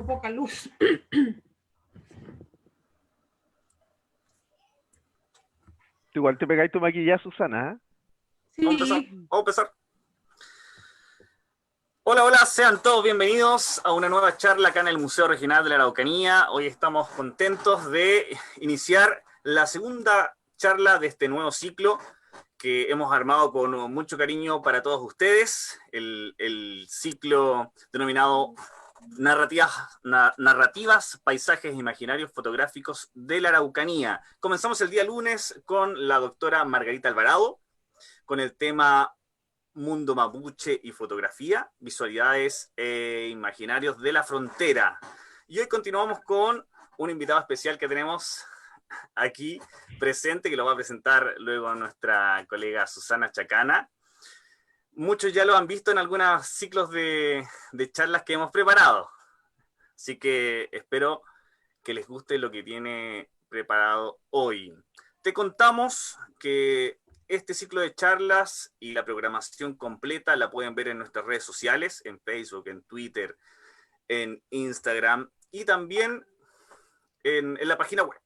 Tengo poca luz. Igual te pegáis tu maquillaje, Susana, ¿eh? Sí. Vamos a empezar. Hola, hola, sean todos bienvenidos a una nueva charla acá en el Museo Regional de la Araucanía. Hoy estamos contentos de iniciar la segunda charla de este nuevo ciclo que hemos armado con mucho cariño para todos ustedes. El ciclo denominado Narrativas, Paisajes Imaginarios Fotográficos de la Araucanía. Comenzamos el día lunes con la doctora Margarita Alvarado, con el tema Mundo Mapuche y Fotografía, Visualidades e Imaginarios de la Frontera. Y hoy continuamos con un invitado especial que tenemos aquí presente, que lo va a presentar luego nuestra colega Susana Chacana. Muchos ya lo han visto en algunos ciclos de charlas que hemos preparado. Así que espero que les guste lo que tiene preparado hoy. Te contamos que este ciclo de charlas y la programación completa la pueden ver en nuestras redes sociales, en Facebook, en Twitter, en Instagram y también en la página web.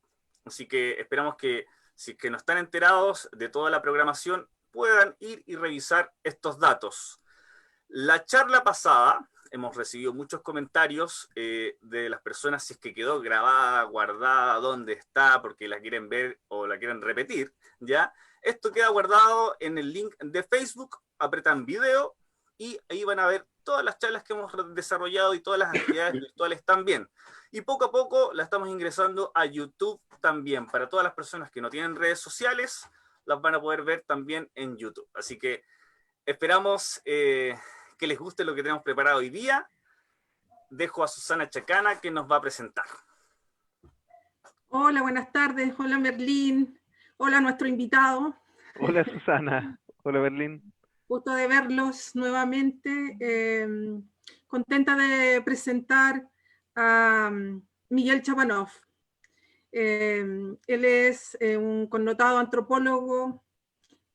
Así que esperamos que si es que no están enterados de toda la programación, puedan ir y revisar estos datos. La charla pasada hemos recibido muchos comentarios de las personas si es que quedó grabada, guardada, dónde está, porque la quieren ver o la quieren repetir, ¿ya? Esto queda guardado en el link de Facebook, apretan video y ahí van a ver todas las charlas que hemos desarrollado y todas las actividades virtuales también. Y poco a poco la estamos ingresando a YouTube también. Para todas las personas que no tienen redes sociales, las van a poder ver también en YouTube. Así que esperamos que les guste lo que tenemos preparado hoy día. Dejo a Susana Chacana que nos va a presentar. Hola, buenas tardes. Hola, Merlín. Hola, nuestro invitado. Hola, Susana. Hola, Berlín. Gusto de verlos nuevamente. Contenta de presentar a Miguel Chabanov. Él es un connotado antropólogo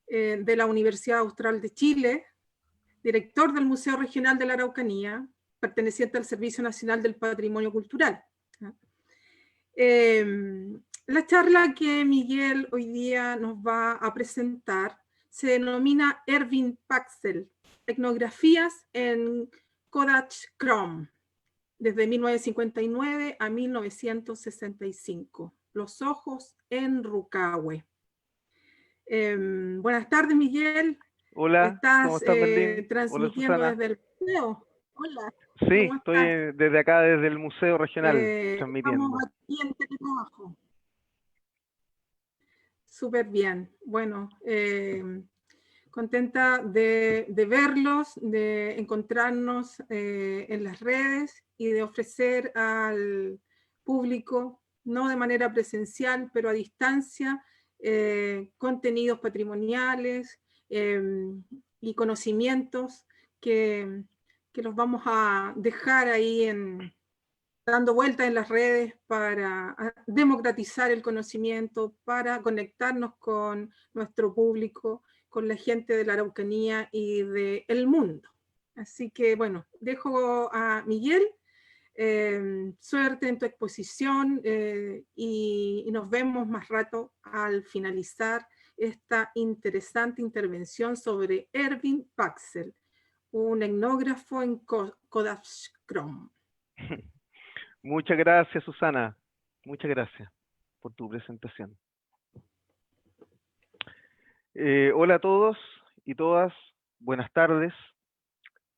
de la Universidad Austral de Chile, director del Museo Regional de la Araucanía, perteneciente al Servicio Nacional del Patrimonio Cultural. La charla que Miguel hoy día nos va a presentar se denomina Erwin Paxel, Etnografías en Kodachrome, desde 1959 a 1965. Los ojos en Rucawe. Buenas tardes, Miguel. Hola, ¿cómo ¿Estás estás, Berlín? transmitiendo Hola, Susana. desde el museo? Hola. Sí, ¿Cómo estoy estás? desde acá, desde el Museo Regional, Estamos transmitiendo. aquí en teletrabajo. Súper bien. Bueno, contenta de verlos, de encontrarnos en las redes y de ofrecer al público, no de manera presencial, pero a distancia, contenidos patrimoniales y conocimientos que los vamos a dejar ahí dando vueltas en las redes para democratizar el conocimiento, para conectarnos con nuestro público, con la gente de la Araucanía y del mundo. Así que bueno, dejo a Miguel, suerte en tu exposición y nos vemos más rato al finalizar esta interesante intervención sobre Erwin Paxel, un etnógrafo en Kodachrome. Muchas gracias, Susana. Muchas gracias por tu presentación. Hola a todos y todas. Buenas tardes.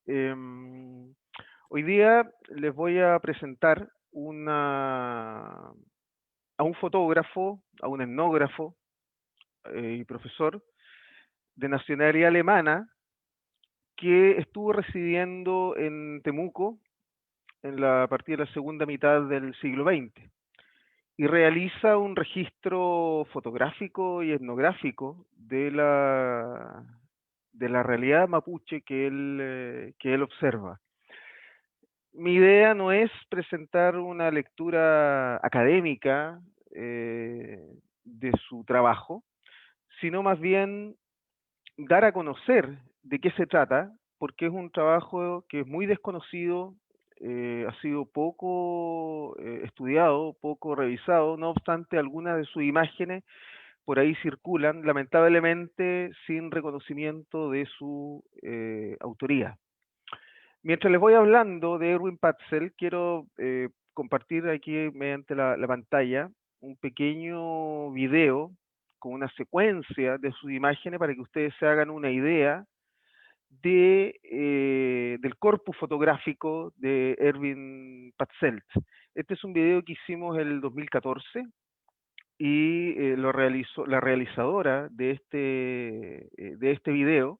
Hoy día les voy a presentar a un fotógrafo, a un etnógrafo y profesor de nacionalidad alemana que estuvo residiendo en Temuco a partir de la segunda mitad del siglo XX y realiza un registro fotográfico y etnográfico de la realidad mapuche que él observa. Mi idea no es presentar una lectura académica de su trabajo, sino más bien dar a conocer de qué se trata, porque es un trabajo que es muy desconocido ha sido poco estudiado, poco revisado, no obstante algunas de sus imágenes por ahí circulan, lamentablemente sin reconocimiento de su autoría. Mientras les voy hablando de Erwin Patzel, quiero compartir aquí mediante la pantalla un pequeño video con una secuencia de sus imágenes para que ustedes se hagan una idea del corpus fotográfico de Erwin Patzelt. Este es un video que hicimos el 2014 y lo realizó la realizadora de este video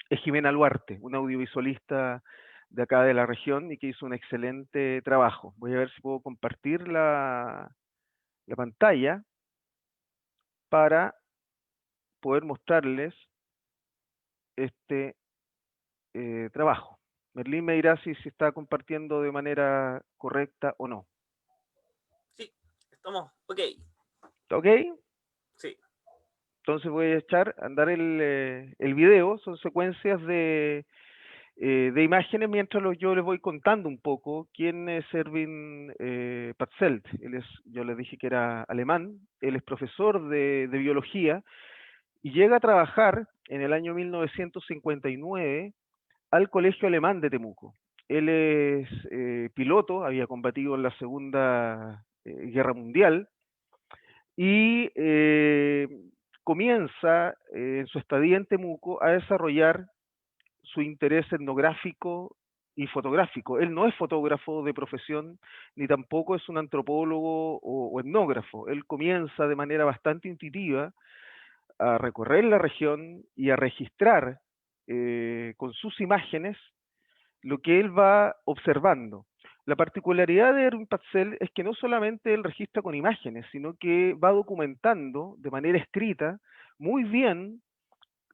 es Jimena Luarte, una audiovisualista de acá de la región y que hizo un excelente trabajo. Voy a ver si puedo compartir la pantalla para poder mostrarles este trabajo. Merlín me dirá si se está compartiendo de manera correcta o no. Sí, estamos ok. ¿Está ok? Sí. Entonces voy a echar a andar el video. Son secuencias de imágenes mientras yo les voy contando un poco quién es Erwin Patzelt. Yo les dije que era alemán, él es profesor de biología y llega a trabajar en el año 1959 al Colegio Alemán de Temuco. Él es piloto, había combatido en la Segunda Guerra Mundial y comienza en su estadía en Temuco a desarrollar su interés etnográfico y fotográfico. Él no es fotógrafo de profesión, ni tampoco es un antropólogo o etnógrafo. Él comienza de manera bastante intuitiva a recorrer la región y a registrar con sus imágenes lo que él va observando. La particularidad de Erwin Patzelt es que no solamente él registra con imágenes, sino que va documentando de manera escrita muy bien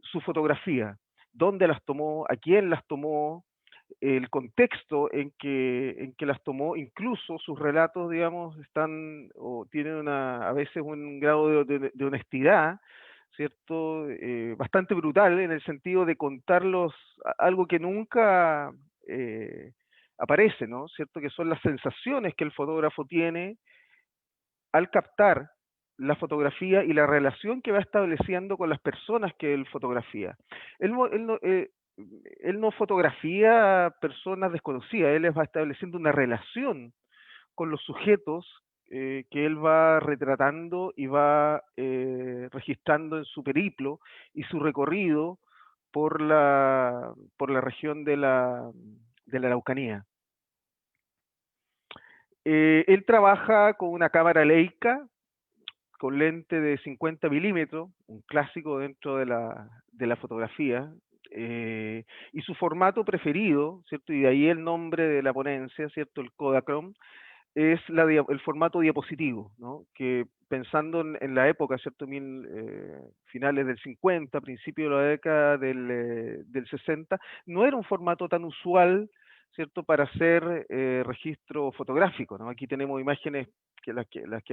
su fotografía, dónde las tomó, a quién las tomó, el contexto en que las tomó, incluso sus relatos, digamos, están o tienen a veces un grado de honestidad, ¿cierto? Bastante brutal en el sentido de contarlos algo que nunca aparece, ¿no? ¿Cierto? Que son las sensaciones que el fotógrafo tiene al captar la fotografía y la relación que va estableciendo con las personas que él fotografía. Él no, él no, él no fotografía personas desconocidas, él va estableciendo una relación con los sujetos que él va retratando y va registrando en su periplo y su recorrido por la región de la Araucanía. Él trabaja con una cámara Leica, con lente de 50 milímetros, un clásico dentro de la fotografía, y su formato preferido, ¿cierto? Y de ahí el nombre de la ponencia, ¿cierto? El Kodachrome, es el formato diapositivo, ¿no? Que pensando en la época, ¿cierto? Finales del 50, principio de la década del 60, no era un formato tan usual, ¿cierto? Para hacer registro fotográfico, ¿no? Aquí tenemos imágenes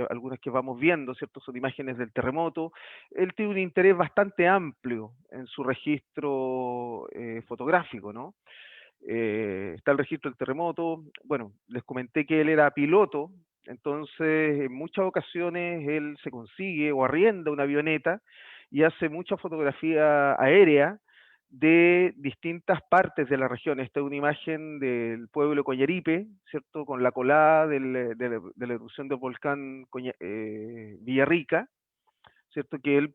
algunas que vamos viendo, ¿cierto? Son imágenes del terremoto. Él tiene un interés bastante amplio en su registro fotográfico, ¿no? Está el registro del terremoto. Bueno, les comenté que él era piloto, entonces en muchas ocasiones él se consigue o arrienda una avioneta y hace mucha fotografía aérea de distintas partes de la región. Esta es una imagen del pueblo de Coñaripe, ¿cierto? Con la colada de la erupción del volcán Villarrica, ¿cierto? Que él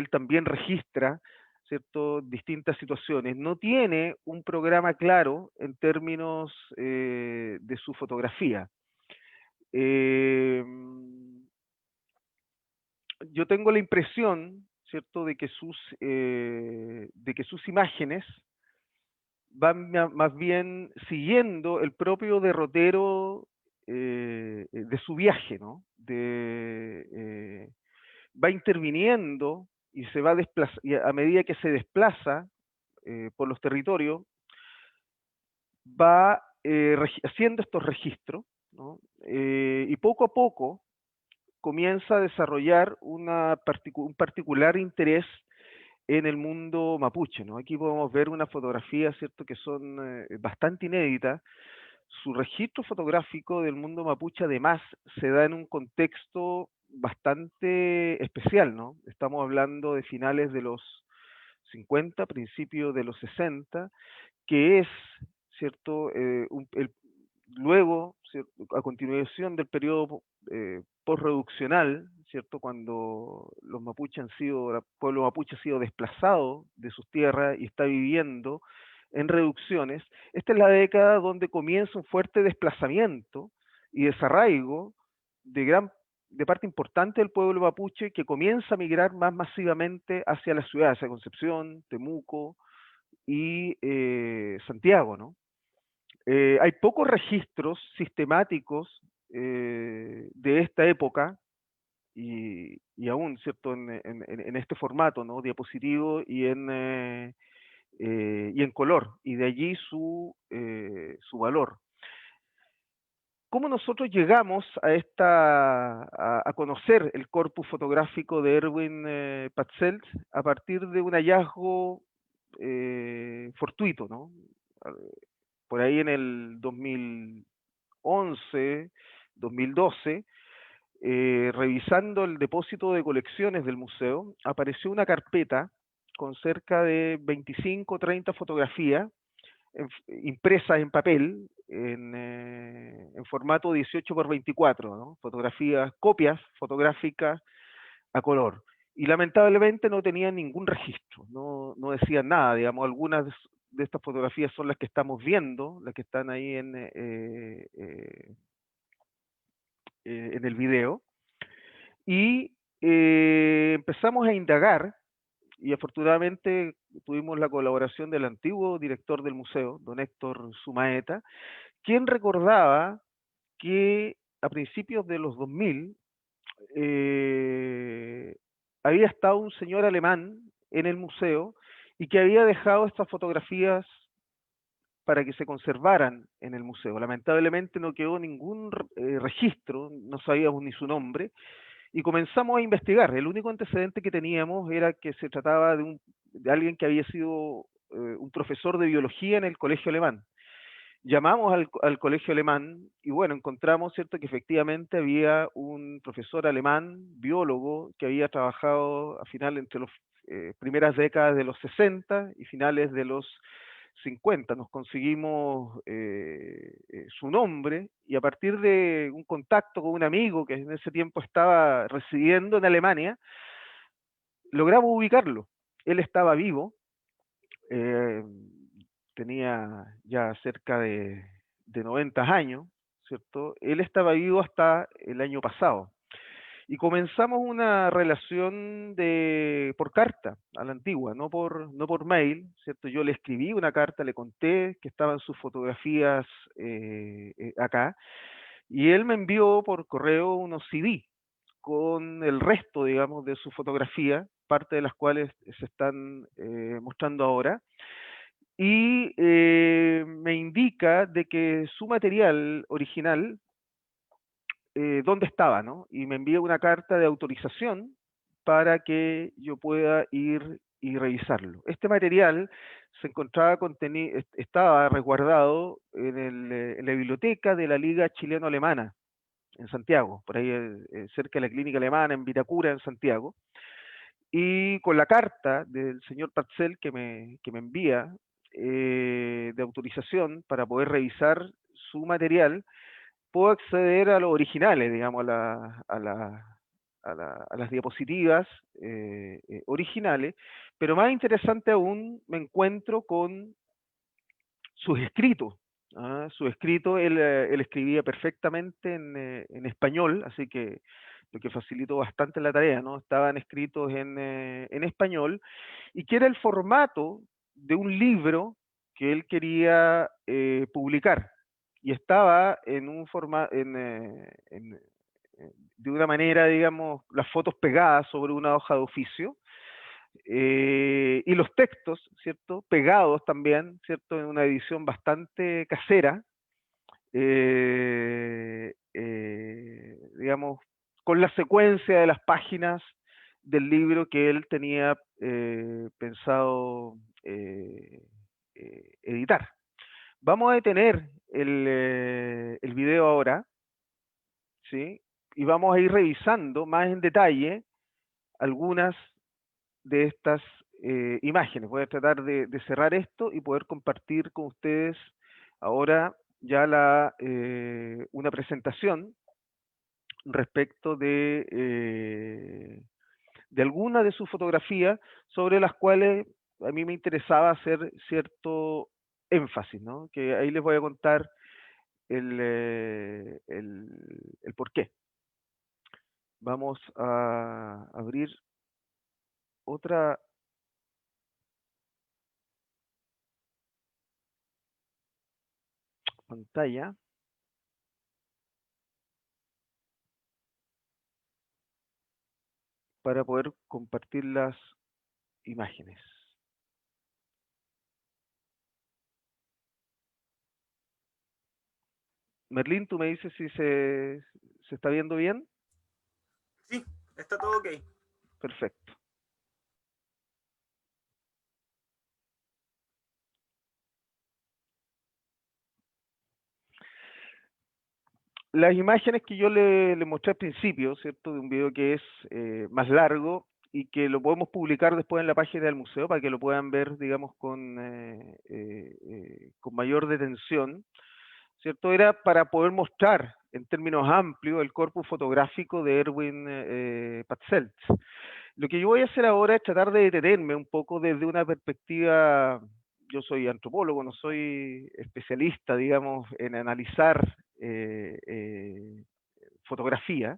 también registra, ¿cierto? Distintas situaciones. No tiene un programa claro en términos de su fotografía. Yo tengo la impresión, ¿cierto?, de que sus imágenes van más bien siguiendo el propio derrotero de su viaje, ¿no? Va interviniendo y se va y a medida que se desplaza por los territorios, va haciendo estos registros, ¿no? Y poco a poco comienza a desarrollar un particular interés en el mundo mapuche, ¿no? Aquí podemos ver una fotografía, ¿cierto?, que son bastante inéditas. su registro fotográfico del mundo mapuche además se da en un contexto bastante especial, ¿no? Estamos hablando de finales de los 50, principios de los 60, que es, ¿cierto? Luego, ¿cierto? A continuación del periodo postreduccional, ¿cierto? Cuando los mapuches el pueblo mapuche ha sido desplazado de sus tierras y está viviendo en reducciones, esta es la década donde comienza un fuerte desplazamiento y desarraigo de parte importante del pueblo mapuche que comienza a migrar más masivamente hacia las ciudades, hacia Concepción, Temuco y Santiago, ¿no? Hay pocos registros sistemáticos de esta época y aún, ¿cierto? En este formato, ¿no? Diapositivo y en color, y de allí su valor. ¿Cómo nosotros llegamos a conocer el corpus fotográfico de Erwin Patzelt? A partir de un hallazgo fortuito, ¿no? Por ahí en el 2011, 2012, revisando el depósito de colecciones del museo, apareció una carpeta con cerca de 25 o 30 fotografías impresas en papel, en formato 18 por 24, ¿no? Fotografías, copias fotográficas a color. Y lamentablemente no tenían ningún registro, no decían nada, digamos, algunas de estas fotografías son las que estamos viendo, las que están ahí en el video, y empezamos a indagar, y afortunadamente tuvimos la colaboración del antiguo director del museo, don Héctor Sumaeta, quien recordaba que a principios de los 2000 había estado un señor alemán en el museo y que había dejado estas fotografías para que se conservaran en el museo. Lamentablemente no quedó ningún registro, no sabíamos ni su nombre, y comenzamos a investigar. El único antecedente que teníamos era que se trataba de alguien que había sido un profesor de biología en el colegio alemán. Llamamos al colegio alemán y bueno, encontramos, ¿cierto?, que efectivamente había un profesor alemán, biólogo, que había trabajado a final entre las primeras décadas de los 60 y finales de los 50. Nos conseguimos su nombre y a partir de un contacto con un amigo que en ese tiempo estaba residiendo en Alemania, logramos ubicarlo. Él estaba vivo, eh, tenía ya cerca de 90 años, ¿cierto? Él estaba vivo hasta el año pasado. Y comenzamos una relación por carta a la antigua, no por mail, ¿cierto? Yo le escribí una carta, le conté que estaban sus fotografías acá, y él me envió por correo unos CD con el resto, digamos, de su fotografía, parte de las cuales se están mostrando ahora, y me indica de que su material original, dónde estaba, ¿no? Y me envía una carta de autorización para que yo pueda ir y revisarlo. Este material se encontraba estaba resguardado en la biblioteca de la Liga Chileno-Alemana, en Santiago, por ahí cerca de la clínica alemana, en Vitacura, en Santiago. Y con la carta del señor Patzel que me envía de autorización para poder revisar su material, puedo acceder a los originales, digamos, a las diapositivas originales, pero más interesante aún, me encuentro con sus escritos. Su escrito, él escribía perfectamente en español, así que lo que facilitó bastante la tarea, ¿no? Estaban escritos en español, y que era el formato de un libro que él quería publicar, y estaba en un formato, de una manera, digamos, las fotos pegadas sobre una hoja de oficio, y los textos, ¿cierto? Pegados también, ¿cierto? En una edición bastante casera, digamos, con la secuencia de las páginas del libro que él tenía pensado editar. Vamos a detener el video ahora, ¿sí? Y vamos a ir revisando más en detalle algunas de estas imágenes. Voy a tratar de cerrar esto y poder compartir con ustedes ahora ya una presentación respecto de alguna de sus fotografías sobre las cuales a mí me interesaba hacer cierto énfasis, ¿no? Que ahí les voy a contar el por qué. Vamos a abrir otra pantalla para poder compartir las imágenes. Merlín, tú me dices si se está viendo bien. Sí, está todo ok. Perfecto. Las imágenes que yo le mostré al principio, ¿cierto? De un video que es más largo y que lo podemos publicar después en la página del museo para que lo puedan ver, digamos, con mayor detención, ¿cierto? Era para poder mostrar en términos amplios el corpus fotográfico de Erwin Patzelt. Lo que yo voy a hacer ahora es tratar de detenerme un poco desde una perspectiva. Yo soy antropólogo, no soy especialista, digamos, en analizar fotografía,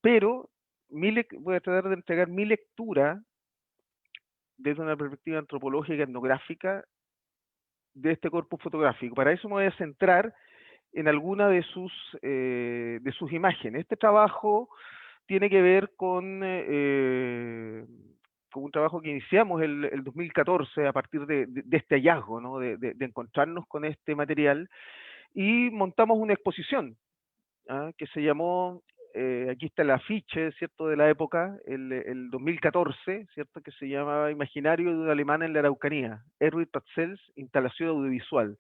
pero voy a tratar de entregar mi lectura desde una perspectiva antropológica, etnográfica, de este corpus fotográfico. Para eso me voy a centrar en alguna de sus imágenes. Este trabajo tiene que ver con un trabajo que iniciamos el 2014 a partir de este hallazgo, ¿no? de encontrarnos con este material, y montamos una exposición que se llamó, aquí está el afiche, ¿cierto?, de la época, el 2014, ¿cierto?, que se llamaba Imaginario de un alemán en la Araucanía, Erwin Patzelt, instalación audiovisual.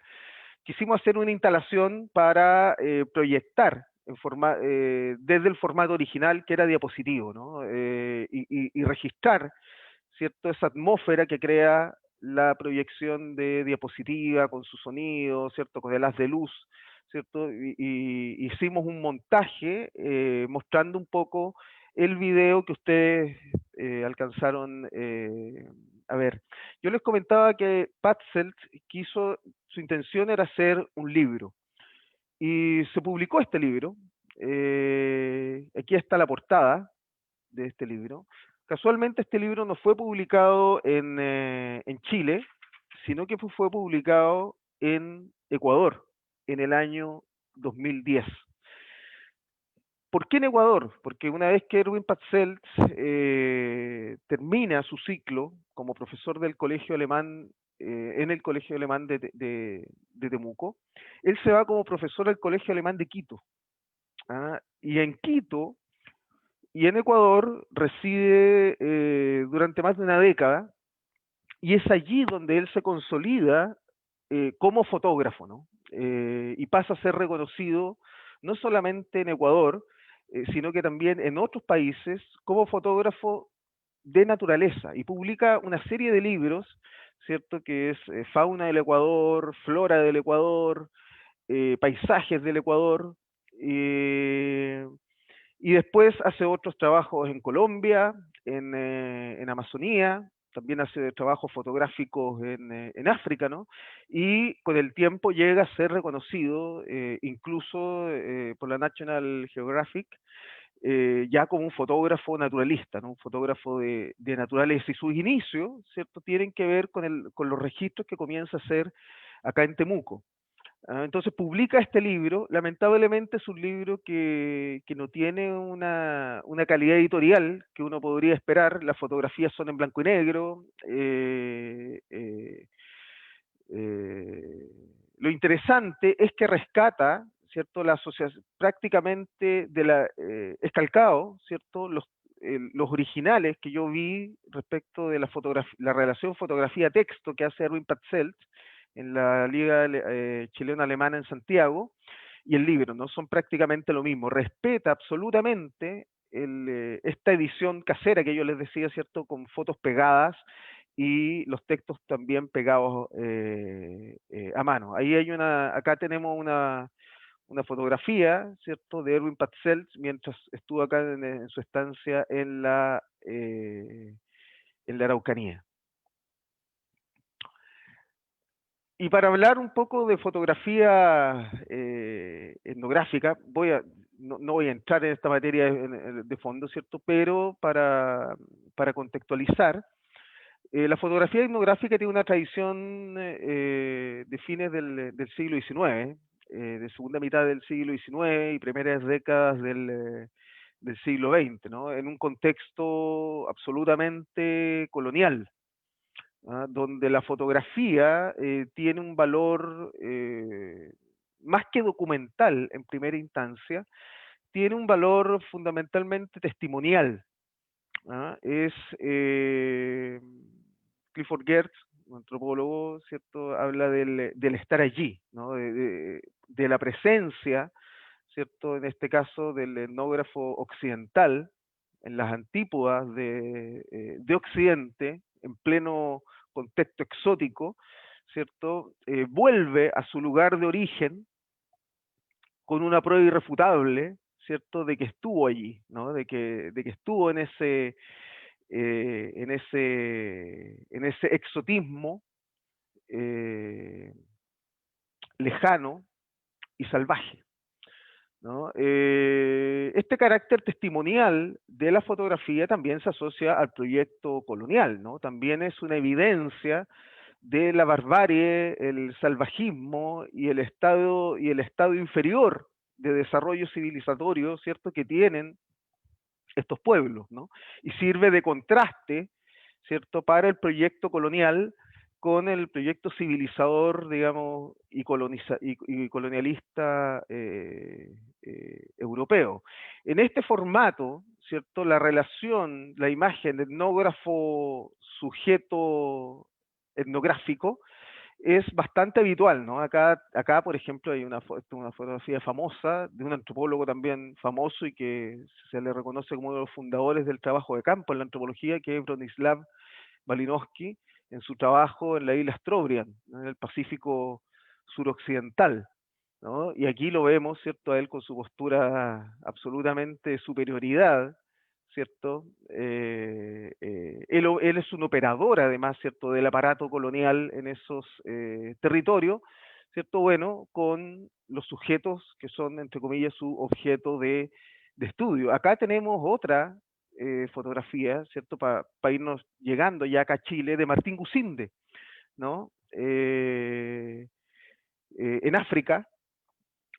Quisimos hacer una instalación para proyectar desde el formato original, que era diapositivo, ¿no? Y registrar, ¿cierto?, esa atmósfera que crea la proyección de diapositiva con su sonido, ¿cierto?, con el haz de luz, ¿cierto? Y hicimos un montaje mostrando un poco el video que ustedes alcanzaron a ver. Yo les comentaba que Patzelt su intención era hacer un libro, y se publicó este libro. Aquí está la portada de este libro. Casualmente este libro no fue publicado en Chile, sino que fue publicado en Ecuador en el año 2010. ¿Por qué en Ecuador? Porque una vez que Erwin Patzelt termina su ciclo como profesor del colegio alemán, en el colegio alemán de Temuco, él se va como profesor al colegio alemán de Quito. Y en Quito y en Ecuador reside durante más de una década, y es allí donde él se consolida como fotógrafo, ¿no? Y pasa a ser reconocido no solamente en Ecuador, sino que también en otros países como fotógrafo de naturaleza, y publica una serie de libros, ¿cierto? Que es Fauna del Ecuador, Flora del Ecuador, Paisajes del Ecuador, y después hace otros trabajos en Colombia, en Amazonía, también hace trabajos fotográficos en África, ¿no? Y con el tiempo llega a ser reconocido, incluso por la National Geographic, ya como un fotógrafo naturalista, ¿no? Un fotógrafo de naturaleza. Y sus inicios, ¿cierto?, tienen que ver con los registros que comienza a hacer acá en Temuco. Entonces publica este libro. Lamentablemente es un libro que no tiene una calidad editorial que uno podría esperar. Las fotografías son en blanco y negro. Lo interesante es que rescata, ¿cierto?, la asociación prácticamente es calcado, ¿cierto?, los originales que yo vi respecto de la relación fotografía-texto que hace Erwin Patzelt en la Liga Chileno-Alemana en Santiago, y el libro, ¿no? Son prácticamente lo mismo. Respeta absolutamente esta edición casera que yo les decía, ¿cierto? Con fotos pegadas y los textos también pegados a mano. Ahí hay acá tenemos una fotografía, ¿cierto? De Erwin Patzelt mientras estuvo acá en su estancia en la Araucanía. Y para hablar un poco de fotografía etnográfica, no voy a entrar en esta materia de fondo, ¿cierto? Pero para contextualizar, la fotografía etnográfica tiene una tradición de fines del siglo XIX, de segunda mitad del siglo XIX y primeras décadas del siglo XX, ¿no? En un contexto absolutamente colonial, donde la fotografía tiene un valor más que documental en primera instancia, tiene un valor fundamentalmente testimonial. Es Clifford Geertz, un antropólogo, ¿cierto? Habla del estar allí, ¿no? De la presencia, ¿cierto? En este caso del etnógrafo occidental, en las antípodas de Occidente, en pleno contexto exótico, ¿cierto? Vuelve a su lugar de origen con una prueba irrefutable, ¿cierto? De que estuvo allí, ¿no? De que estuvo en ese exotismo lejano y salvaje, ¿no? Este carácter testimonial de la fotografía también se asocia al proyecto colonial, ¿no? También es una evidencia de la barbarie, el salvajismo y el estado inferior de desarrollo civilizatorio, ¿cierto?, que tienen estos pueblos, ¿no? Y sirve de contraste, ¿cierto?, para el proyecto colonial con el proyecto civilizador, digamos, y colonialista europeo. En este formato, ¿cierto?, la relación, la imagen de etnógrafo sujeto etnográfico es bastante habitual, ¿no? Acá por ejemplo, hay una fotografía famosa de un antropólogo también famoso y que se le reconoce como uno de los fundadores del trabajo de campo en la antropología, que es Bronislaw Malinowski, en su trabajo en la isla Strobriand, ¿no? En el Pacífico suroccidental, ¿no? Y aquí lo vemos, ¿cierto?, a él con su postura absolutamente de superioridad, ¿cierto? Él es un operador, además, ¿cierto?, del aparato colonial en esos territorios, ¿cierto? Bueno, con los sujetos que son, entre comillas, su objeto de estudio. Acá tenemos otra fotografía, ¿cierto?, para irnos llegando ya acá a Chile, de Martín Gusinde, ¿no? En África,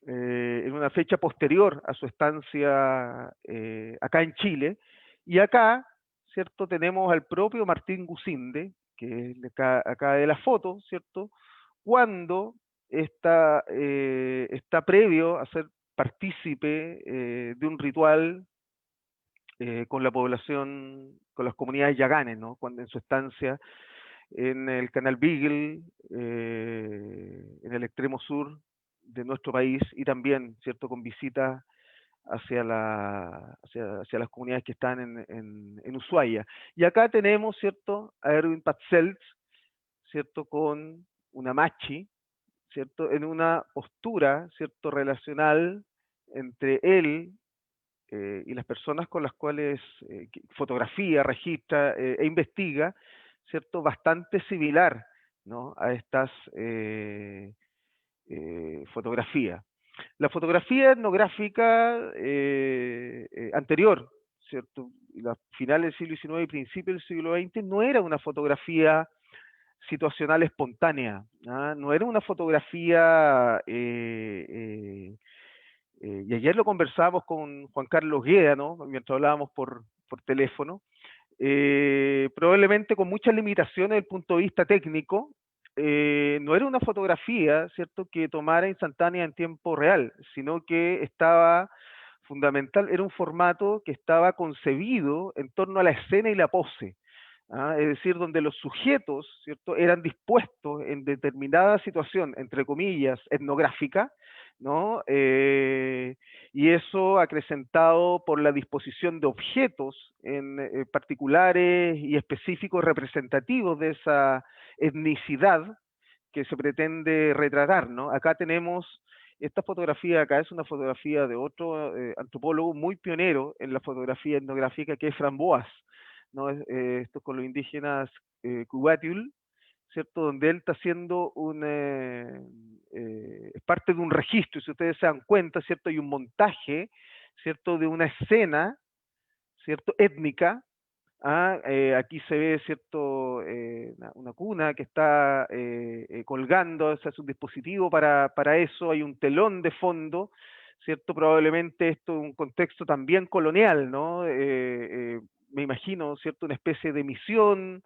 en una fecha posterior a su estancia acá en Chile, y acá, ¿cierto?, tenemos al propio Martín Gusinde, que es acá de la foto, ¿cierto?, cuando está previo a ser partícipe de un ritual con la población, con las comunidades yaganes, ¿no?, cuando en su estancia en el canal Beagle, en el extremo sur de nuestro país, y también, ¿cierto?, con visitas hacia las comunidades que están en Ushuaia. Y acá tenemos, ¿cierto?, a Erwin Patzelt, ¿cierto?, con una machi, ¿cierto?, en una postura, ¿cierto?, relacional entre él y las personas con las cuales fotografía, registra e investiga, ¿cierto?, bastante similar, ¿no?, a estas fotografías. La fotografía etnográfica anterior, ¿cierto?, la finales del siglo XIX y principios del siglo XX, no era una fotografía situacional espontánea, ¿ah? No era una fotografía y ayer lo conversábamos con Juan Carlos Gueda, ¿no?, mientras hablábamos por teléfono, probablemente con muchas limitaciones desde el punto de vista técnico, no era una fotografía, ¿cierto?, que tomara instantánea en tiempo real, sino que estaba fundamental, era un formato que estaba concebido en torno a la escena y la pose. Es decir, donde los sujetos, ¿cierto?, eran dispuestos en determinada situación, entre comillas, etnográfica, ¿no? Y eso acrecentado por la disposición de objetos en particulares y específicos representativos de esa etnicidad que se pretende retratar, ¿no? Acá tenemos, esta fotografía acá es una fotografía de otro antropólogo muy pionero en la fotografía etnográfica, que es Framboas, ¿no? Esto con los indígenas Cuatiul, ¿cierto? Donde él está haciendo es parte de un registro, y si ustedes se dan cuenta, ¿cierto? Hay un montaje, ¿cierto? De una escena, ¿cierto? Étnica. Aquí se ve, ¿cierto? Una cuna que está colgando, o sea, es un dispositivo para eso, hay un telón de fondo, ¿cierto? Probablemente esto es un contexto también colonial, ¿no? Me imagino, ¿cierto? Una especie de misión,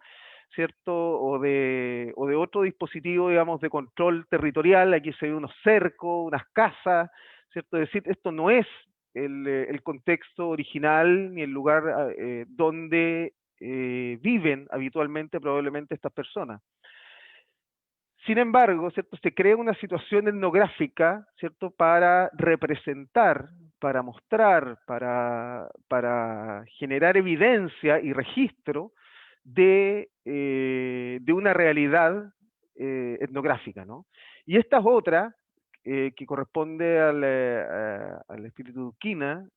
¿cierto? O de otro dispositivo, digamos, de control territorial. Aquí se ve unos cercos, unas casas, ¿cierto? Es decir, esto no es el contexto original ni el lugar donde viven habitualmente probablemente estas personas. Sin embargo, ¿cierto? Se crea una situación etnográfica, ¿cierto? Para representar, para mostrar, para generar evidencia y registro de una realidad etnográfica, ¿no? Y esta es otra que corresponde al espíritu Duquina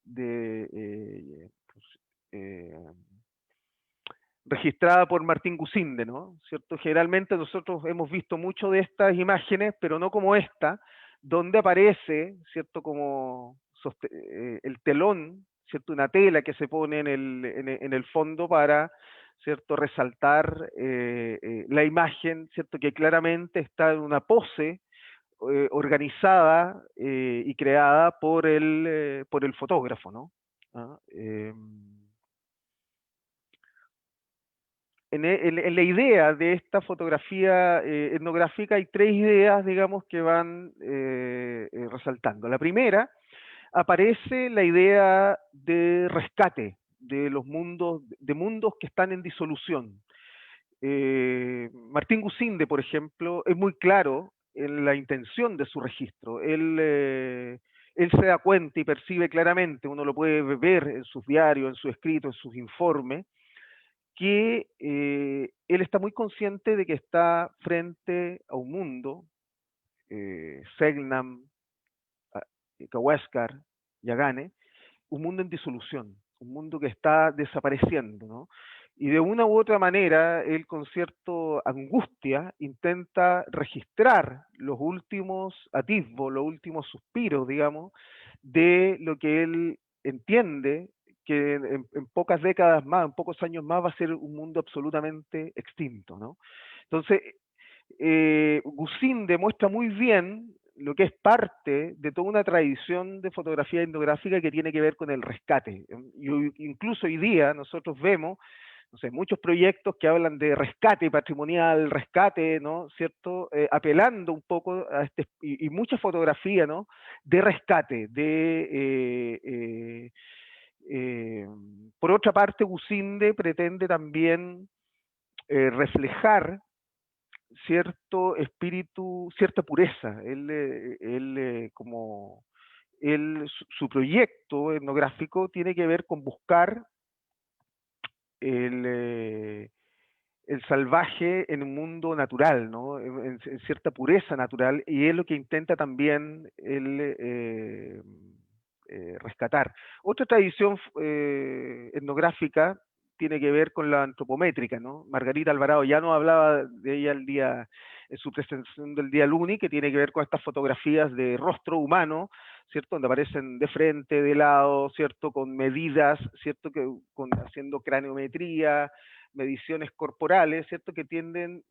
registrada por Martín Gusinde, ¿no? ¿Cierto? Generalmente nosotros hemos visto mucho de estas imágenes, pero no como esta, donde aparece, ¿cierto? Como el telón, ¿cierto? Una tela que se pone en el fondo para, ¿cierto? Resaltar la imagen, ¿cierto? Que claramente está en una pose organizada y creada por el fotógrafo, ¿no? ¿Ah? En la idea de esta fotografía etnográfica hay tres ideas, digamos, que van resaltando. La primera, aparece la idea de rescate de los mundos, de mundos que están en disolución. Martín Gusinde, por ejemplo, es muy claro en la intención de su registro. Él se da cuenta y percibe claramente, uno lo puede ver en sus diarios, en sus escritos, en sus informes, que él está muy consciente de que está frente a un mundo, Selknam, Kawascar, Yagane, un mundo en disolución, un mundo que está desapareciendo, ¿no? Y de una u otra manera, él con cierta angustia intenta registrar los últimos atisbos, los últimos suspiros, digamos, de lo que él entiende que en pocas décadas más, en pocos años más, va a ser un mundo absolutamente extinto, ¿no? Entonces, Gusín demuestra muy bien lo que es parte de toda una tradición de fotografía etnográfica que tiene que ver con el rescate. Incluso hoy día nosotros vemos, no sé, muchos proyectos que hablan de rescate patrimonial, rescate, ¿no? ¿Cierto? Apelando un poco a y mucha fotografía, ¿no? De rescate, por otra parte, Gusinde pretende también reflejar cierto espíritu, cierta pureza. Su proyecto etnográfico tiene que ver con buscar el salvaje en un mundo natural, ¿no? En cierta pureza natural, y es lo que intenta también rescatar. Otra tradición etnográfica tiene que ver con la antropométrica, ¿no? Margarita Alvarado ya nos hablaba de ella en su presentación del Día Luni, que tiene que ver con estas fotografías de rostro humano, ¿cierto? Donde aparecen de frente, de lado, ¿cierto? Con medidas, ¿cierto? Haciendo craneometría, mediciones corporales, ¿cierto? Que tienden,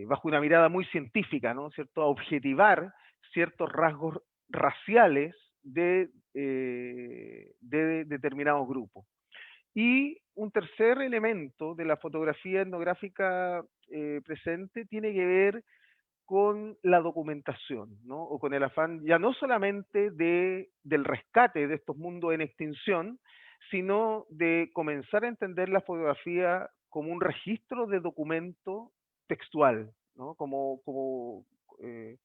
bajo una mirada muy científica, ¿no? ¿Cierto? A objetivar ciertos rasgos raciales de determinados grupos. Y un tercer elemento de la fotografía etnográfica presente tiene que ver con la documentación, ¿no? O con el afán ya no solamente del rescate de estos mundos en extinción, sino de comenzar a entender la fotografía como un registro de documento textual, ¿no? Eh,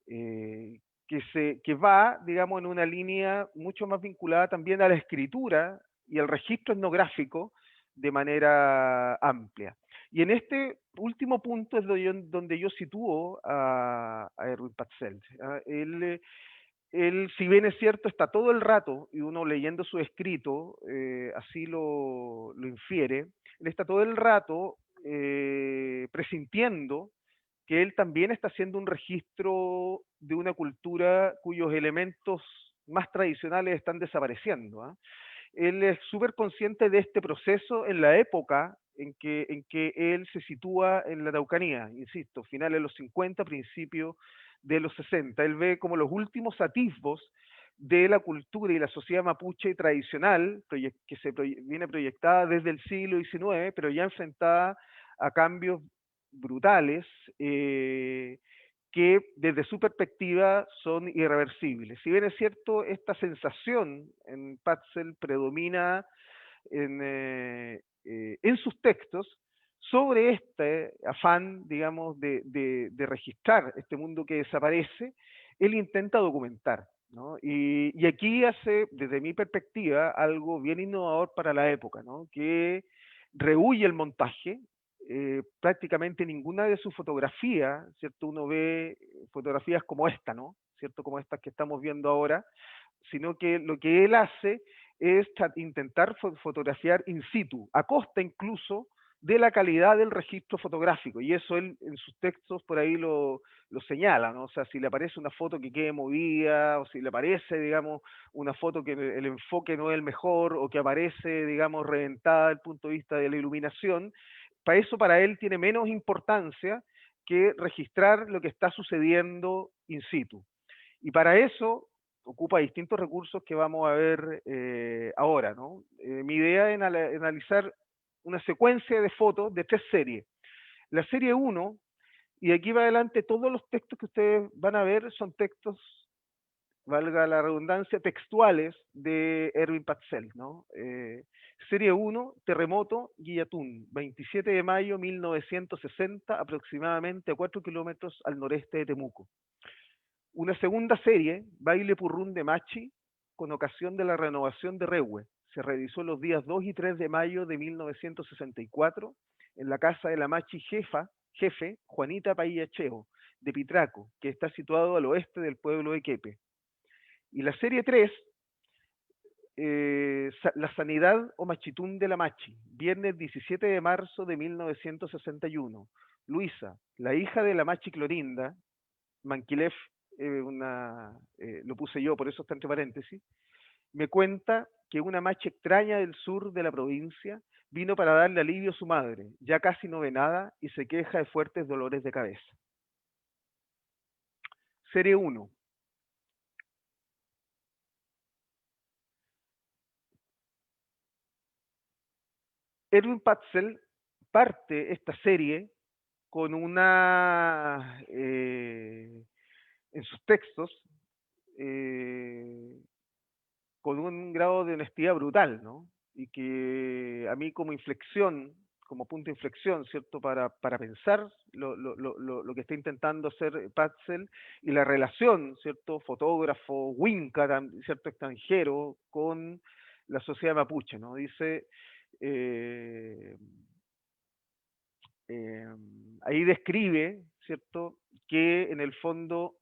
eh, que va, digamos, en una línea mucho más vinculada también a la escritura y al registro etnográfico de manera amplia. Y en este último punto es donde yo sitúo a Erwin Patzelt. ¿Ah? Él, si bien es cierto, está todo el rato, y uno leyendo su escrito, así lo infiere, él está todo el rato presintiendo que él también está haciendo un registro de una cultura cuyos elementos más tradicionales están desapareciendo. ¿Ah? Él es súper consciente de este proceso en la época en que él se sitúa en la Araucanía, insisto, finales de los 50, principios de los 60. Él ve como los últimos atisbos de la cultura y la sociedad mapuche tradicional, que viene proyectada desde el siglo XIX, pero ya enfrentada a cambios brutales, que desde su perspectiva son irreversibles. Si bien es cierto, esta sensación en Patzel predomina en sus textos sobre este afán, digamos, de registrar este mundo que desaparece, él intenta documentar, ¿no? Y aquí hace, desde mi perspectiva, algo bien innovador para la época, ¿no? Que rehúye el montaje. Prácticamente ninguna de sus fotografías, ¿cierto? Uno ve fotografías como esta, ¿no? ¿Cierto? Como estas que estamos viendo ahora, sino que lo que él hace es intentar fotografiar in situ, a costa incluso de la calidad del registro fotográfico, y eso él en sus textos por ahí lo señala, ¿no? O sea, si le aparece una foto que quede movida, o si le aparece, digamos, una foto que el enfoque no es el mejor, o que aparece, digamos, reventada desde el punto de vista de la iluminación, para él tiene menos importancia que registrar lo que está sucediendo in situ. Y para eso ocupa distintos recursos que vamos a ver ahora, ¿no? Mi idea es analizar una secuencia de fotos de 3 series. La serie 1, y de aquí va adelante todos los textos que ustedes van a ver son textos, valga la redundancia, textuales de Erwin Patzelt, ¿no? Serie 1, Terremoto, Guillatún, 27 de mayo 1960, aproximadamente a 4 kilómetros al noreste de Temuco. Una segunda serie, Baile Purrún de Machi, con ocasión de la renovación de Rehue. Se realizó los días 2 y 3 de mayo de 1964 en la casa de la Machi jefe Juanita Paillacheo, de Pitraco, que está situado al oeste del pueblo de Quepe. Y la serie 3, La Sanidad o Machitún de la Machi, viernes 17 de marzo de 1961. Luisa, la hija de la Machi Clorinda, Manquilef, lo puse yo, por eso está entre paréntesis, me cuenta que una macha extraña del sur de la provincia vino para darle alivio a su madre, ya casi no ve nada y se queja de fuertes dolores de cabeza. Serie 1. Erwin Patzelt parte esta serie con en sus textos, con un grado de honestidad brutal, ¿no? Y que a mí como inflexión, como punto de inflexión, ¿cierto? Para pensar lo que está intentando hacer Patzelt y la relación, ¿cierto? Fotógrafo, Winca, ¿cierto? Extranjero, con la sociedad mapuche, ¿no? Dice, ahí describe, ¿cierto? Que en el fondo,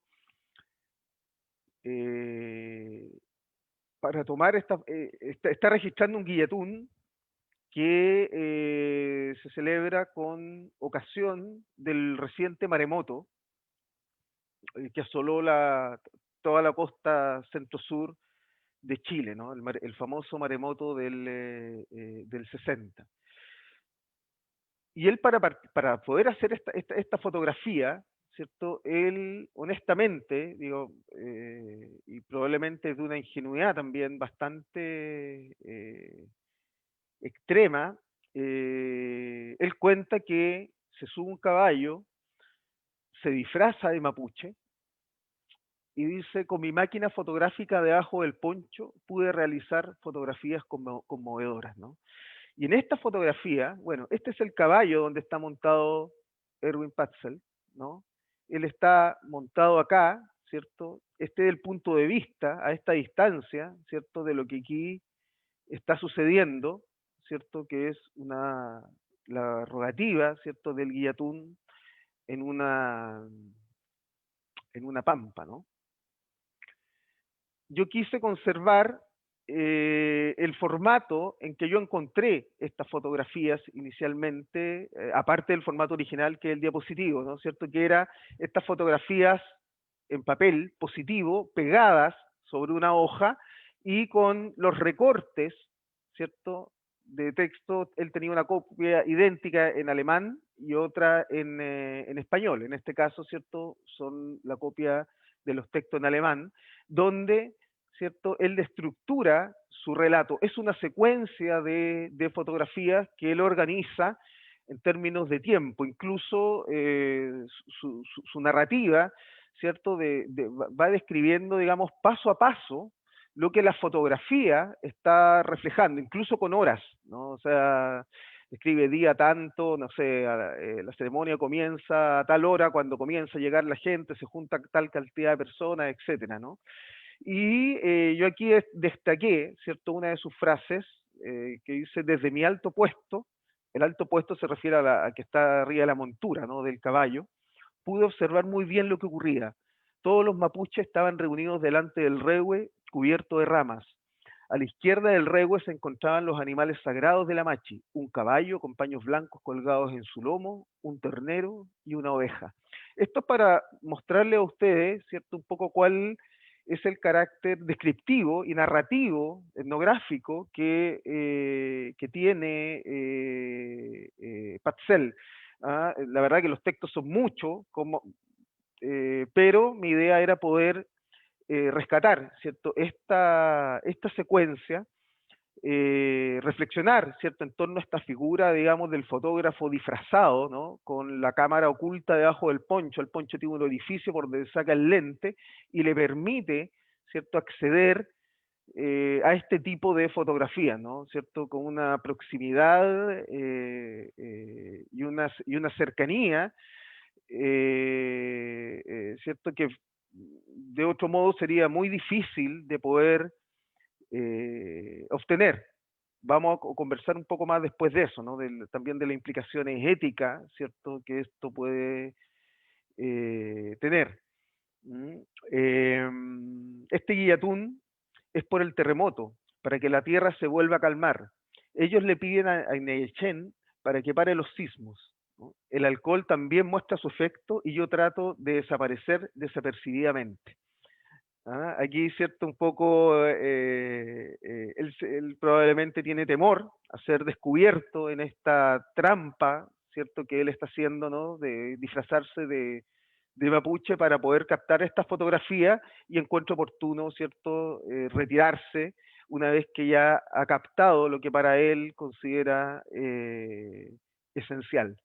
para tomar está registrando un guillatún que se celebra con ocasión del reciente maremoto que asoló toda la costa centro-sur de Chile, ¿no? El famoso maremoto del 60. Y él para poder hacer esta fotografía, ¿cierto? Él honestamente, digo, y probablemente de una ingenuidad también bastante extrema, él cuenta que se sube un caballo, se disfraza de mapuche y dice, con mi máquina fotográfica debajo del poncho pude realizar fotografías conmovedoras, ¿no? Y en esta fotografía, bueno, este es el caballo donde está montado Erwin Patzel, ¿no? Él está montado acá, ¿cierto? Este es el punto de vista a esta distancia, ¿cierto? De lo que aquí está sucediendo, ¿cierto? Que es la rogativa, ¿cierto? Del guillatún en una pampa, ¿no? Yo quise conservar el formato en que yo encontré estas fotografías inicialmente, aparte del formato original que es el diapositivo, ¿no es cierto? Que era estas fotografías en papel positivo, pegadas sobre una hoja y con los recortes, ¿cierto? De texto, él tenía una copia idéntica en alemán y otra en español. En este caso, ¿cierto? Son la copia de los textos en alemán, donde, ¿cierto? Él estructura su relato. Es una secuencia de fotografías que él organiza en términos de tiempo, incluso su narrativa, ¿cierto? Va describiendo, digamos, paso a paso lo que la fotografía está reflejando, incluso con horas, ¿no? O sea, escribe día tanto, no sé, la ceremonia comienza a tal hora, cuando comienza a llegar la gente, se junta tal cantidad de personas, etcétera, ¿no? Y yo aquí destaqué, ¿cierto?, una de sus frases que dice, desde mi alto puesto, el alto puesto se refiere a que está arriba de la montura, ¿no?, del caballo, pude observar muy bien lo que ocurría. Todos los mapuches estaban reunidos delante del rehue cubierto de ramas. A la izquierda del rehue se encontraban los animales sagrados de la machi, un caballo con paños blancos colgados en su lomo, un ternero y una oveja. Esto es para mostrarle a ustedes, ¿cierto?, un poco cuál es el carácter descriptivo y narrativo, etnográfico, que tiene Patzel. La verdad que los textos son muchos, pero mi idea era poder rescatar, ¿cierto?, esta secuencia, reflexionar, ¿cierto?, en torno a esta figura, digamos, del fotógrafo disfrazado, ¿no?, con la cámara oculta debajo del poncho. El poncho tiene un orificio por donde saca el lente y le permite, ¿cierto?, acceder a este tipo de fotografía, ¿no? ¿Cierto? Con una proximidad y una cercanía, ¿cierto? Que de otro modo sería muy difícil de poder obtener. Vamos a conversar un poco más después de eso, ¿no? También de las implicaciones éticas, ¿cierto? Que esto puede tener. Este guillatún es por el terremoto, para que la tierra se vuelva a calmar. Ellos le piden a Neyechen para que pare los sismos, ¿no? El alcohol también muestra su efecto y yo trato de desaparecer desapercibidamente. Aquí, cierto, un poco, él probablemente tiene temor a ser descubierto en esta trampa, cierto, que él está haciendo, ¿no? De disfrazarse de mapuche para poder captar esta fotografía y encuentra oportuno, cierto, retirarse una vez que ya ha captado lo que para él considera esencial.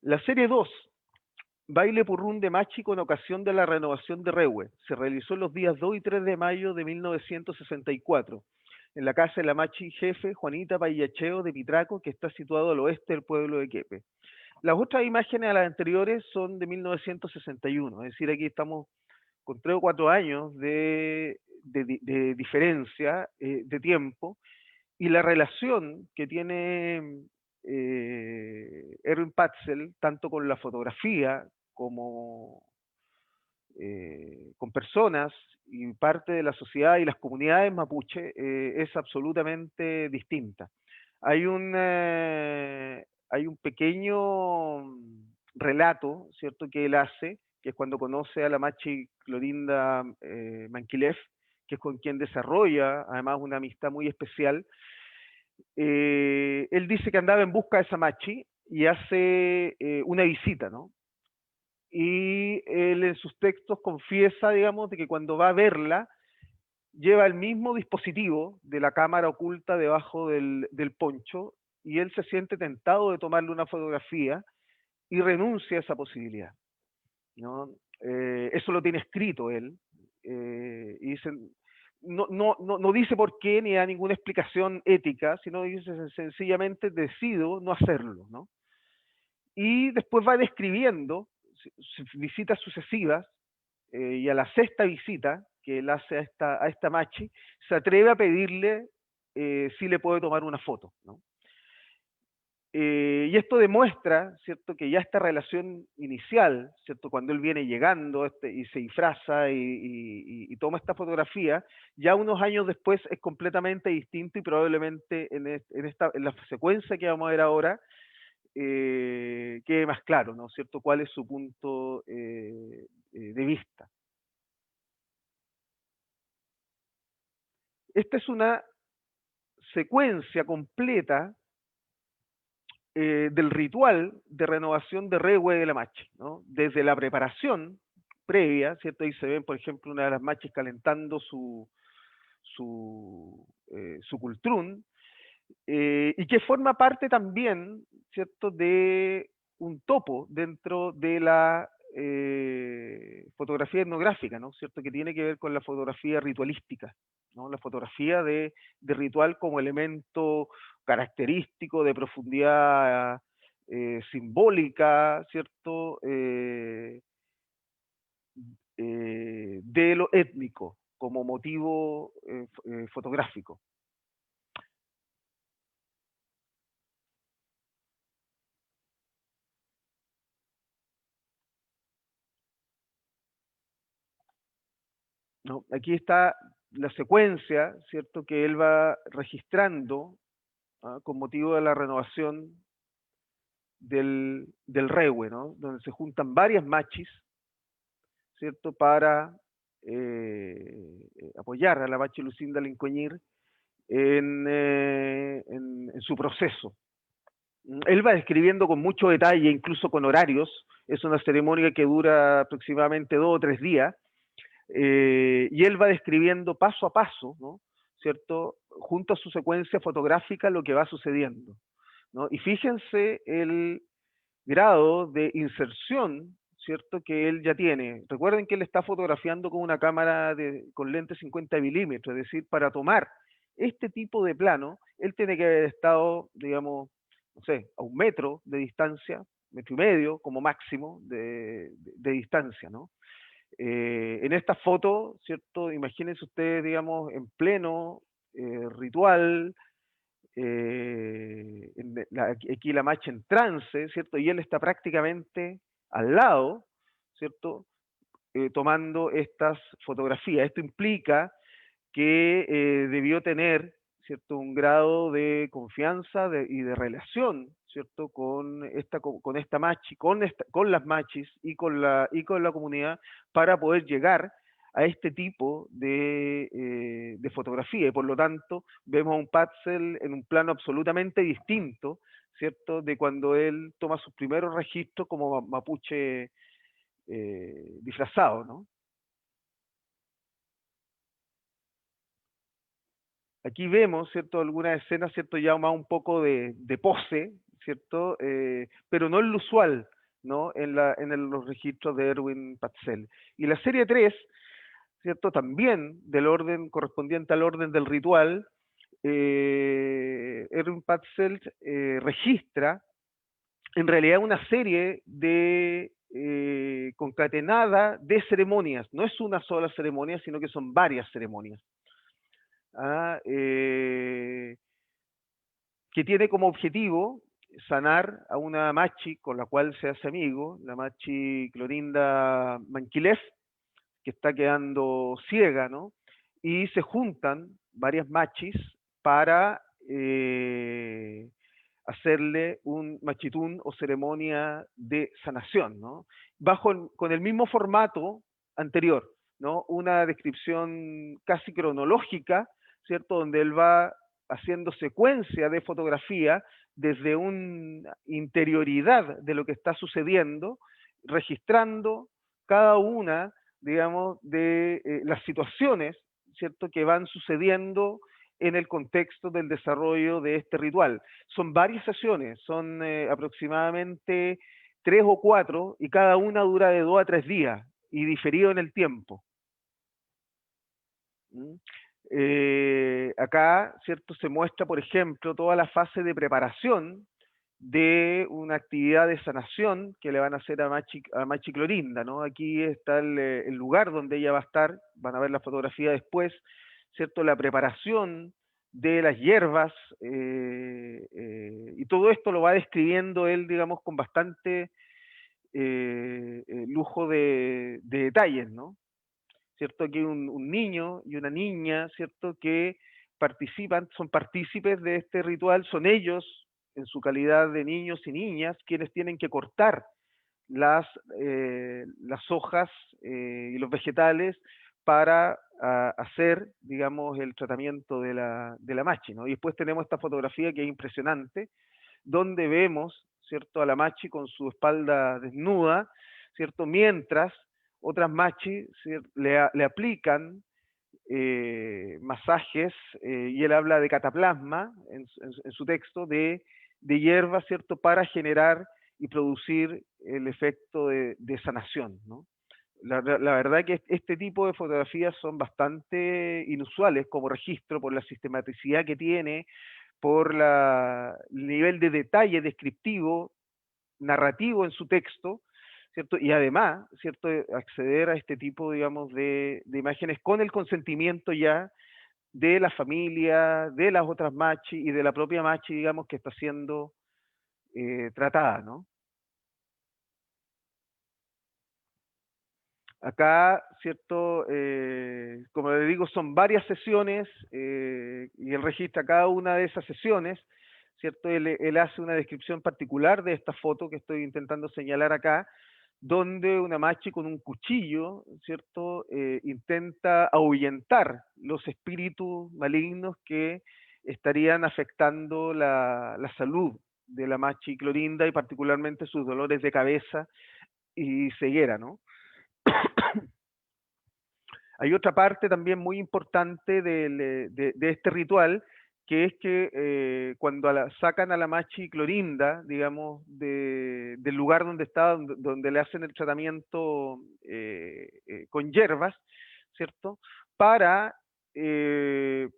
La serie 2, Baile Purrún de Machi con ocasión de la renovación de Rehue, se realizó los días 2 y 3 de mayo de 1964 en la casa de la Machi jefe Juanita Payacheo de Pitraco, que está situado al oeste del pueblo de Quepe. Las otras imágenes a las anteriores son de 1961, es decir, aquí estamos con 3 o 4 años de diferencia de tiempo, y la relación que tiene Erwin Patzel, tanto con la fotografía como con personas y parte de la sociedad y las comunidades mapuche, es absolutamente distinta. Hay un pequeño relato, ¿cierto?, que él hace, que es cuando conoce a la machi Clorinda Manquilef, que es con quien desarrolla además una amistad muy especial. Él dice que andaba en busca de esa machi y hace una visita, ¿no? Y él en sus textos confiesa, digamos, de que cuando va a verla, lleva el mismo dispositivo de la cámara oculta debajo del poncho y él se siente tentado de tomarle una fotografía y renuncia a esa posibilidad. ¿no? Eso lo tiene escrito él, y dicen, no dice por qué ni da ninguna explicación ética, sino dice sencillamente decido no hacerlo, ¿no? Y después va describiendo visitas sucesivas, y a la sexta visita que él hace a esta machi, se atreve a pedirle si le puede tomar una foto, ¿no? Y esto demuestra, ¿cierto?, que ya esta relación inicial, ¿cierto?, cuando él viene llegando y se disfraza y toma esta fotografía, ya unos años después es completamente distinto y probablemente en la secuencia que vamos a ver ahora quede más claro, ¿no es cierto?, cuál es su punto de vista. Esta es una secuencia completa del ritual de renovación de Rehue de la Machi, ¿no? Desde la preparación previa, ¿cierto? Ahí se ven, por ejemplo, una de las machis calentando su cultrún, y que forma parte también, ¿cierto?, de un topo dentro de la fotografía etnográfica, ¿no? ¿Cierto? Que tiene que ver con la fotografía ritualística, ¿no? La fotografía de ritual como elemento característico de profundidad simbólica, ¿cierto? De lo étnico como motivo fotográfico. ¿No? Aquí está la secuencia, ¿cierto?, que él va registrando con motivo de la renovación del Rehue, ¿no? Donde se juntan varias machis, ¿cierto?, para apoyar a la machi Lucinda Lincoñir en su proceso. Él va describiendo con mucho detalle, incluso con horarios. Es una ceremonia que dura aproximadamente 2 o 3 días, y él va describiendo paso a paso, ¿no?, ¿cierto?, junto a su secuencia fotográfica lo que va sucediendo, ¿no? Y fíjense el grado de inserción, ¿cierto?, que él ya tiene. Recuerden que él está fotografiando con una cámara con lente 50 milímetros, es decir, para tomar este tipo de plano, él tiene que haber estado, digamos, no sé, a 1 metro de distancia, 1,5 metros como máximo de distancia, ¿no? En esta foto, ¿cierto? Imagínense ustedes, digamos, en pleno ritual, aquí la macha en trance, ¿cierto? Y él está prácticamente al lado, ¿cierto?, tomando estas fotografías. Esto implica que debió tener, ¿cierto?, un grado de confianza y de relación, ¿cierto?, con esta machi, con las machis y con la comunidad para poder llegar a este tipo de fotografía. Y por lo tanto, vemos a un Patzel en un plano absolutamente distinto, ¿cierto?, de cuando él toma sus primeros registros como mapuche disfrazado, ¿no? Aquí vemos, ¿cierto?, algunas escenas, ¿cierto?, ya más un poco de pose, ¿cierto?, pero no es lo usual, ¿no?, los registros de Erwin Patzel. Y la serie 3, ¿cierto?, también del orden correspondiente al orden del ritual, Erwin Patzel registra en realidad una serie de concatenada de ceremonias. No es una sola ceremonia, sino que son varias ceremonias. Que tiene como objetivo sanar a una machi con la cual se hace amigo, la machi Clorinda Manquilef, que está quedando ciega, ¿no? Y se juntan varias machis para hacerle un machitún o ceremonia de sanación, ¿no? Con el mismo formato anterior, ¿no? Una descripción casi cronológica, ¿cierto? Donde él va haciendo secuencia de fotografía desde una interioridad de lo que está sucediendo, registrando cada una, digamos, de las situaciones, ¿cierto?, que van sucediendo en el contexto del desarrollo de este ritual. Son varias sesiones, son aproximadamente 3 o 4, y cada una dura de 2 a 3 días, y diferido en el tiempo. ¿Mm? Acá, ¿cierto? Se muestra, por ejemplo, toda la fase de preparación de una actividad de sanación que le van a hacer a Machi Clorinda, ¿no? Aquí está el lugar donde ella va a estar, van a ver la fotografía después, ¿cierto? La preparación de las hierbas, y todo esto lo va describiendo él, digamos, con bastante lujo de detalles, ¿no? ¿Cierto? Aquí un niño y una niña, ¿cierto? Que participan, son partícipes de este ritual, son ellos, en su calidad de niños y niñas, quienes tienen que cortar las hojas y los vegetales para hacer, digamos, el tratamiento de la machi, ¿no? Y después tenemos esta fotografía que es impresionante, donde vemos, ¿cierto?, a la machi con su espalda desnuda, ¿cierto?, mientras otras machi le aplican masajes, y él habla de cataplasma en su texto, de hierba, ¿cierto?, para generar y producir el efecto de sanación, ¿no? La verdad que este tipo de fotografías son bastante inusuales como registro por la sistematicidad que tiene, por el nivel de detalle descriptivo, narrativo en su texto, ¿cierto? Y además, ¿cierto? Acceder a este tipo, digamos, de imágenes con el consentimiento ya de la familia, de las otras machi y de la propia machi, digamos, que está siendo tratada, ¿no? Acá, ¿cierto? Como le digo, son varias sesiones, y él registra cada una de esas sesiones, ¿cierto? Él hace una descripción particular de esta foto que estoy intentando señalar acá, donde una machi con un cuchillo, ¿cierto? Intenta ahuyentar los espíritus malignos que estarían afectando la salud de la machi Clorinda y particularmente sus dolores de cabeza y ceguera, ¿no? Hay otra parte también muy importante de este ritual, que es que cuando sacan a la machi Clorinda, digamos, del lugar donde está, donde le hacen el tratamiento con hierbas, ¿cierto? Para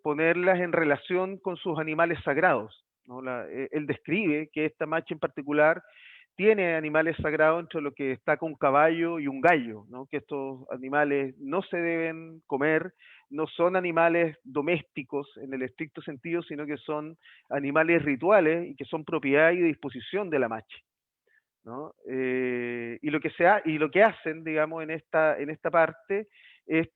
ponerlas en relación con sus animales sagrados, ¿no? Él describe que esta machi en particular tiene animales sagrados, entre lo que destaca un caballo y un gallo, ¿no? Que estos animales no se deben comer, no son animales domésticos en el estricto sentido, sino que son animales rituales y que son propiedad y disposición de la machi, ¿no? Y lo que hacen, digamos, en esta parte es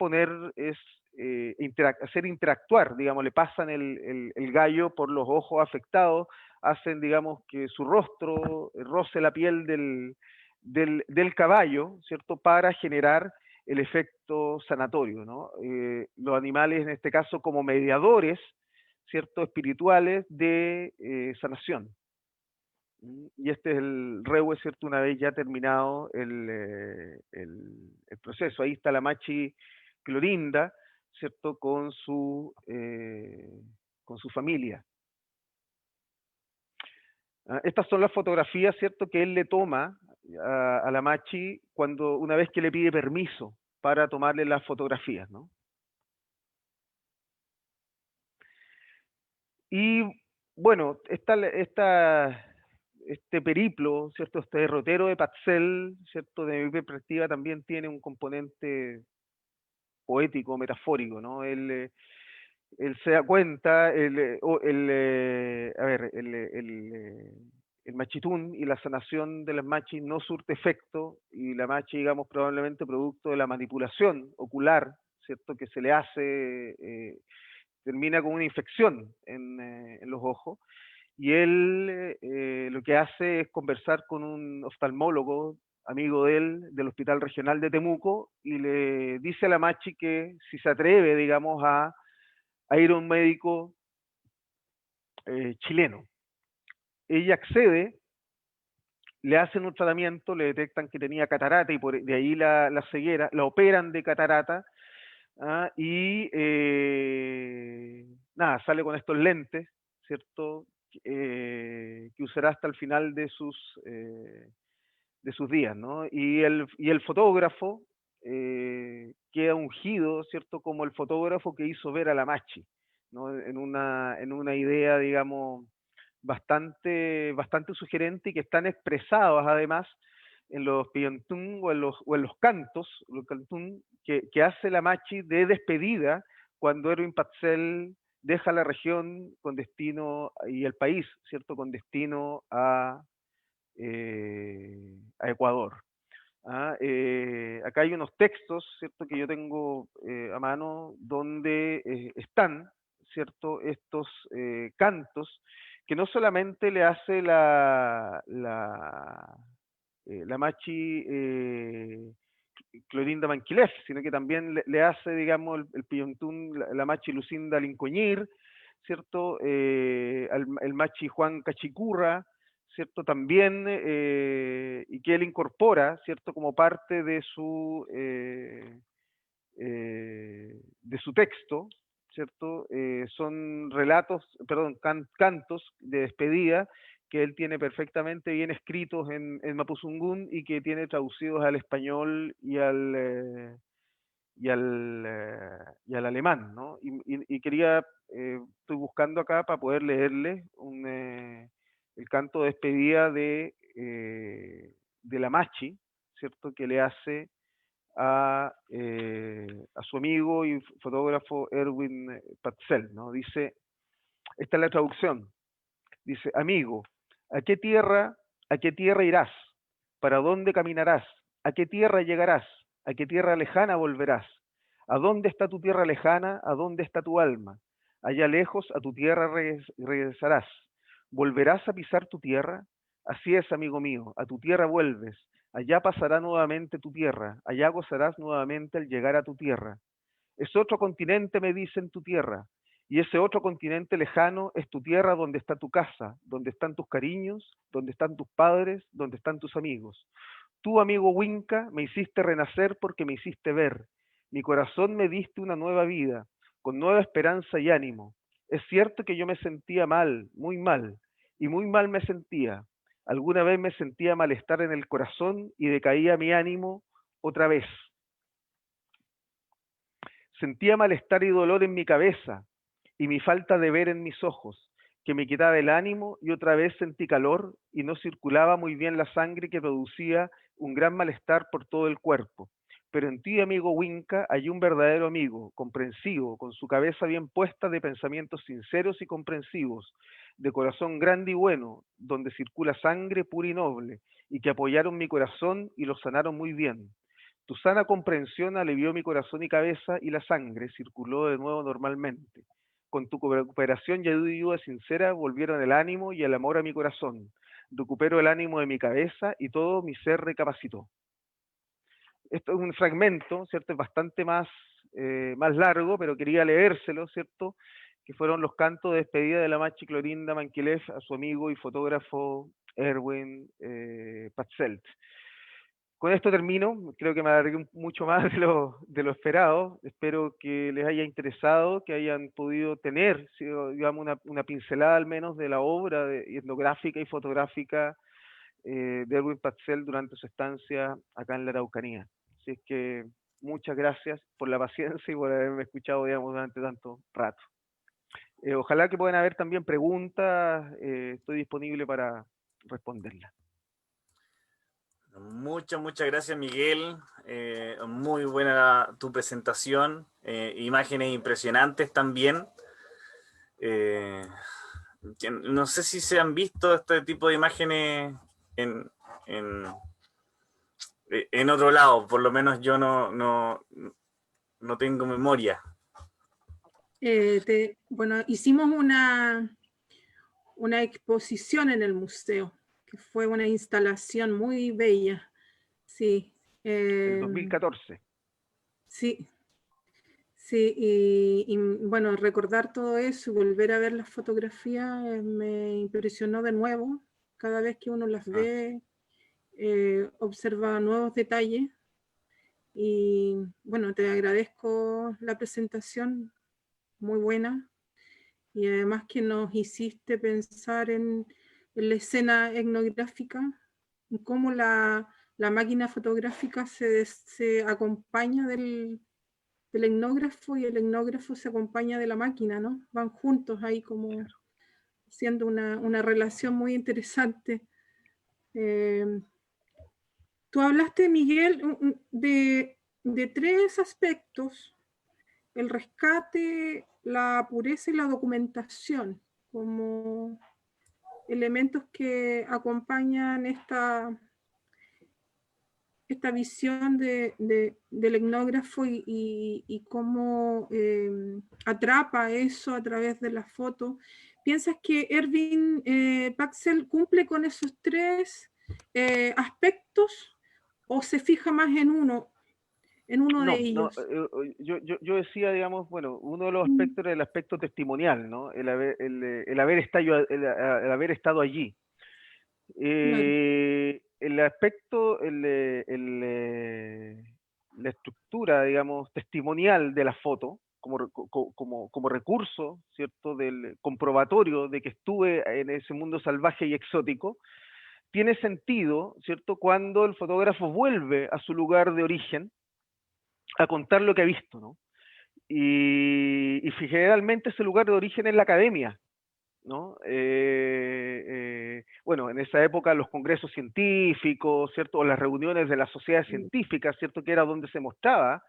hacer interactuar, digamos, le pasan el gallo por los ojos afectados, hacen, digamos, que su rostro roce la piel del caballo, ¿cierto? Para generar el efecto sanatorio, ¿no? Los animales, en este caso, como mediadores, ¿cierto? Espirituales de sanación. Y este es el reue, ¿cierto? Una vez ya terminado el proceso. Ahí está la machi Clorinda, ¿cierto? Con su familia. Estas son las fotografías, ¿cierto? Que él le toma a la machi una vez que le pide permiso para tomarle las fotografías, ¿no? Y bueno, este periplo, ¿cierto? Este derrotero de Patzel, ¿cierto? De mi perspectiva también tiene un componente poético, metafórico, ¿no? Él se da cuenta, el machitún y la sanación de las machis no surte efecto, y la machi, digamos, probablemente producto de la manipulación ocular, ¿cierto? Que se le hace, termina con una infección en los ojos. Y él lo que hace es conversar con un oftalmólogo, amigo de él, del Hospital Regional de Temuco, y le dice a la machi que si se atreve, digamos, a ir a un médico chileno. Ella accede, le hacen un tratamiento, le detectan que tenía catarata y de ahí la ceguera, la operan de catarata, y nada, sale con estos lentes, ¿cierto? Que usará hasta el final de sus días, ¿no? Y el fotógrafo queda ungido, ¿cierto? Como el fotógrafo que hizo ver a la Machi, ¿no? En una idea, digamos, bastante sugerente y que están expresados además en los piontún o en los cantos, que hace la Machi de despedida cuando Erwin Patzel deja la región con destino, y el país, ¿cierto? Con destino a Ecuador. Acá hay unos textos, ¿cierto? Que yo tengo a mano donde están, ¿cierto? Estos cantos que no solamente le hace la Machi Clorinda Manquilef, sino que también le hace, digamos, el Pillontún, la Machi Lucinda Lincoñir, ¿cierto? El Machi Juan Cachicurra, ¿cierto? También, y que él incorpora, ¿cierto? Como parte de su texto, ¿cierto? Son relatos, perdón, cantos de despedida que él tiene perfectamente bien escritos en Mapuzungún y que tiene traducidos al español y al alemán, ¿no? Y quería, estoy buscando acá para poder leerle el canto de despedida de la Machi, ¿cierto? Que le hace a su amigo y fotógrafo Erwin Patzel, ¿no? Dice, esta es la traducción, dice, amigo, ¿a qué tierra irás? ¿Para dónde caminarás? ¿A qué tierra llegarás? ¿A qué tierra lejana volverás? ¿A dónde está tu tierra lejana? ¿A dónde está tu alma? Allá lejos a tu tierra regresarás. ¿Volverás a pisar tu tierra? Así es, amigo mío, a tu tierra vuelves. Allá pasará nuevamente tu tierra, allá gozarás nuevamente al llegar a tu tierra. Es otro continente, me dicen, tu tierra, y ese otro continente lejano es tu tierra donde está tu casa, donde están tus cariños, donde están tus padres, donde están tus amigos. Tú, amigo Winca, me hiciste renacer porque me hiciste ver. Mi corazón me diste una nueva vida, con nueva esperanza y ánimo. Es cierto que yo me sentía mal, y muy mal me sentía. Alguna vez me sentía malestar en el corazón y decaía mi ánimo otra vez. Sentía malestar y dolor en mi cabeza y mi falta de ver en mis ojos, que me quitaba el ánimo y otra vez sentí calor y no circulaba muy bien la sangre que producía un gran malestar por todo el cuerpo. Pero en ti, amigo Winca, hay un verdadero amigo, comprensivo, con su cabeza bien puesta de pensamientos sinceros y comprensivos, de corazón grande y bueno, donde circula sangre pura y noble, y que apoyaron mi corazón y lo sanaron muy bien. Tu sana comprensión alivió mi corazón y cabeza y la sangre circuló de nuevo normalmente. Con tu cooperación y ayuda sincera volvieron el ánimo y el amor a mi corazón. Recupero el ánimo de mi cabeza y todo mi ser recapacitó. Esto es un fragmento, ¿cierto? Es bastante más largo, pero quería leérselo, ¿cierto? Que fueron los cantos de despedida de la Machi Clorinda Manquilef a su amigo y fotógrafo Erwin Patzelt. Con esto termino, creo que me alargué mucho más de lo esperado, espero que les haya interesado, que hayan podido tener, digamos, una pincelada al menos de la obra etnográfica y fotográfica de Erwin Patzel durante su estancia acá en la Araucanía. Así es que muchas gracias por la paciencia y por haberme escuchado, digamos, durante tanto rato. Ojalá que puedan haber también preguntas, estoy disponible para responderlas. Muchas gracias, Miguel. Muy buena tu presentación. Imágenes impresionantes también. No sé si se han visto este tipo de imágenes en otro lado. Por lo menos yo no tengo memoria. Bueno, hicimos una exposición en el museo, que fue una instalación muy bella. Sí. El 2014. Sí. Sí, y bueno, recordar todo eso y volver a ver las fotografías me impresionó de nuevo. Cada vez que uno las ve, observa nuevos detalles. Y bueno, te agradezco la presentación, muy buena. Y además que nos hiciste pensar en la escena etnográfica, en cómo la la máquina fotográfica se acompaña del etnógrafo y el etnógrafo se acompaña de la máquina, ¿no? Van juntos ahí como haciendo una relación muy interesante. Tú hablaste, Miguel, de tres aspectos: el rescate, la pureza y la documentación, como elementos que acompañan esta visión del etnógrafo y cómo atrapa eso a través de la foto. ¿Piensas que Ervin Paxel cumple con esos tres aspectos o se fija más en uno de No, no, ellos? yo decía, digamos, bueno, uno de los aspectos era el aspecto testimonial, ¿no? El haber estado allí. Claro. El aspecto, la estructura, digamos, testimonial de la foto, como recurso, ¿cierto?, del comprobatorio de que estuve en ese mundo salvaje y exótico, tiene sentido, ¿cierto?, cuando el fotógrafo vuelve a su lugar de origen a contar lo que ha visto, ¿no? Y generalmente ese lugar de origen es la academia, ¿no? Bueno, en esa época los congresos científicos, ¿cierto? O las reuniones de las sociedades científicas, ¿cierto? Que era donde se mostraba,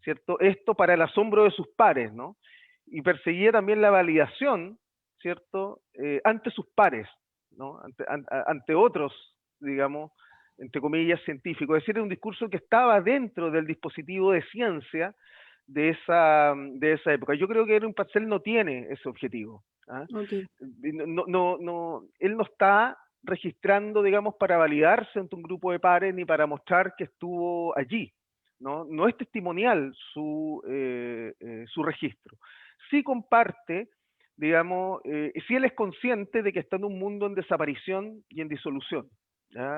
¿cierto? Esto para el asombro de sus pares, ¿no? Y perseguía también la validación, ¿cierto? Ante sus pares, ¿no? Ante otros, digamos, entre comillas, científicos. Es decir, era un discurso que estaba dentro del dispositivo de ciencia de esa época. Yo creo que Erwin Paxel no tiene ese objetivo. ¿Ah? Okay. Él no está registrando, digamos, para validarse ante un grupo de pares ni para mostrar que estuvo allí. No es testimonial su registro. Sí comparte, digamos, sí él es consciente de que está en un mundo en desaparición y en disolución.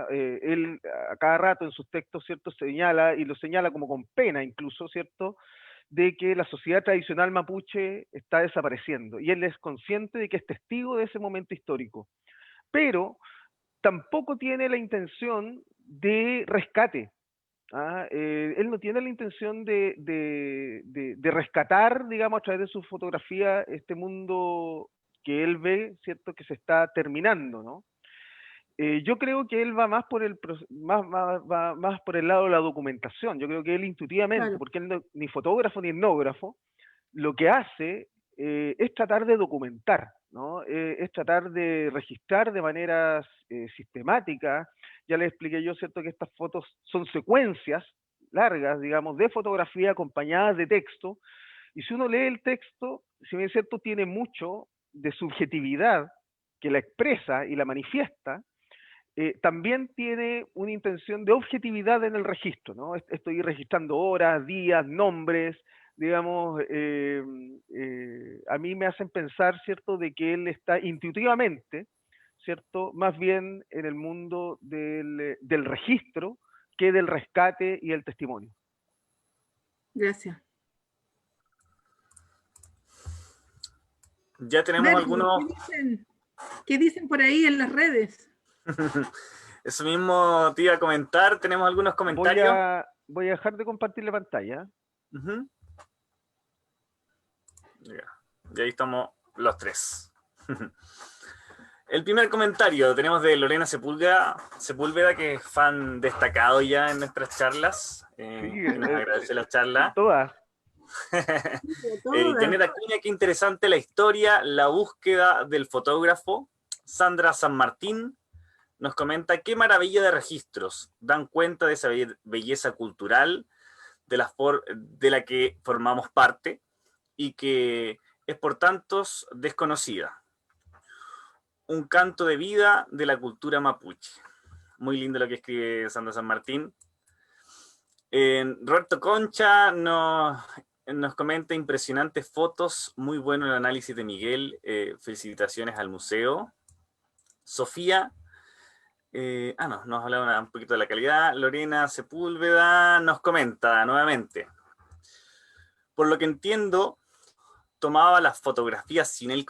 Él a cada rato en sus textos, ¿cierto?, señala, y lo señala como con pena incluso, ¿cierto?, de que la sociedad tradicional mapuche está desapareciendo, y él es consciente de que es testigo de ese momento histórico, pero tampoco tiene la intención de rescate. Él no tiene la intención de rescatar, digamos, a través de su fotografía este mundo que él ve, ¿cierto?, que se está terminando, ¿no? Yo creo que él va más por más por el lado de la documentación. Yo creo que él intuitivamente, Claro. porque él no, ni fotógrafo ni etnógrafo, lo que hace es tratar de documentar, ¿no? Es tratar de registrar de manera sistemática. Ya les expliqué yo, ¿cierto?, que estas fotos son secuencias largas, digamos, de fotografía acompañadas de texto, y si uno lee el texto, si bien es cierto, tiene mucho de subjetividad que la expresa y la manifiesta, también tiene una intención de objetividad en el registro, ¿no? Estoy registrando horas, días, nombres, digamos, a mí me hacen pensar, ¿cierto?, de que él está intuitivamente, ¿cierto?, más bien en el mundo del registro que del rescate y el testimonio. Gracias. Ya tenemos algunos... ¿Qué dicen por ahí en las redes? Eso mismo te iba a comentar, tenemos algunos comentarios. Voy a dejar de compartir la pantalla. Y ahí estamos los tres. El primer comentario tenemos de Lorena Sepúlveda, que es fan destacado ya en nuestras charlas. Nos agradece la charla. Todas. Janet Acuña, qué interesante la historia, la búsqueda del fotógrafo. Sandra San Martín nos comenta: qué maravilla de registros, dan cuenta de esa belleza cultural de la que formamos parte y que es por tantos desconocida. Un canto de vida de la cultura mapuche. Muy lindo lo que escribe Sandra San Martín. Roberto Concha nos comenta: impresionantes fotos, muy bueno el análisis de Miguel, felicitaciones al museo. Sofía, nos hablaba un poquito de la calidad. Lorena Sepúlveda nos comenta nuevamente: por lo que entiendo, tomaba las fotografías sin el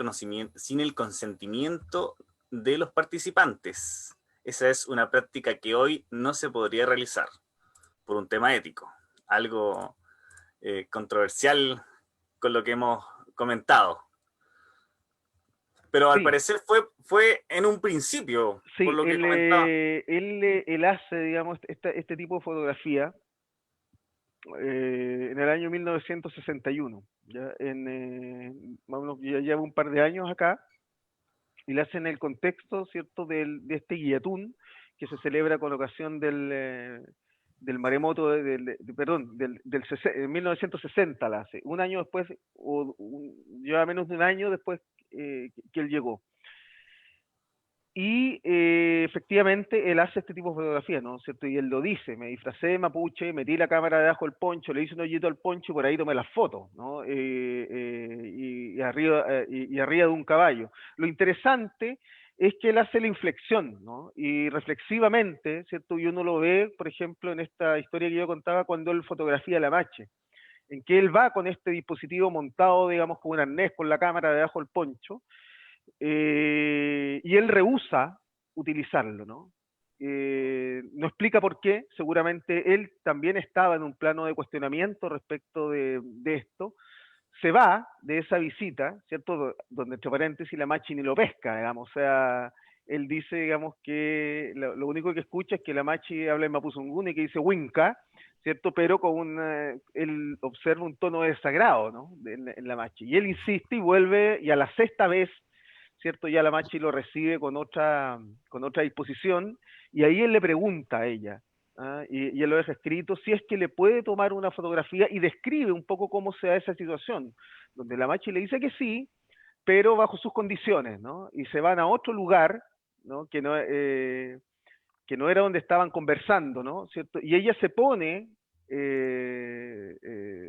consentimiento de los participantes. esa es una práctica que hoy no se podría realizar por un tema ético, algo controversial con lo que hemos comentado. Pero al Sí, parecer fue en un principio, por sí, lo que comentaba. él hace, digamos, este tipo de fotografía en el año 1961. ¿Ya? Más o menos, ya lleva un par de años acá, y le hace en el contexto, ¿cierto?, de este guillatún que se celebra con ocasión del maremoto, perdón, en 1960 la hace, un año después, lleva menos de un año después que él llegó. Y efectivamente él hace este tipo de fotografía, ¿no? ¿Cierto? Y él lo dice, me disfracé de mapuche, metí la cámara debajo del poncho, le hice un hoyito al poncho y por ahí tomé las fotos, ¿no? Y arriba de un caballo. Lo interesante es que él hace la inflexión, ¿no? Y reflexivamente, ¿cierto? Y uno lo ve, por ejemplo, en esta historia que yo contaba cuando él fotografía la Mache, en que él va con este dispositivo montado, digamos, con un arnés con la cámara debajo del poncho, y él rehúsa utilizarlo, ¿no? No explica por qué, seguramente él también estaba en un plano de cuestionamiento respecto de esto, se va de esa visita, ¿cierto? Donde, entre paréntesis, la Machi ni lo pesca, digamos, o sea, él dice, digamos, que lo único que escucha es que la Machi habla en mapuzungún y que dice Winca, ¿cierto? Pero él observa un tono de desagrado, ¿no? En la Machi. Y él insiste y vuelve, y a la sexta vez, ¿cierto? Ya la Machi lo recibe con otra disposición, y ahí él le pregunta a ella, ¿ah? Y él lo deja escrito, si es que le puede tomar una fotografía, y describe un poco cómo se da esa situación, donde la Machi le dice que sí, pero bajo sus condiciones, ¿no? Y se van a otro lugar, ¿no? Que no era donde estaban conversando, ¿no? ¿Cierto? Y ella se pone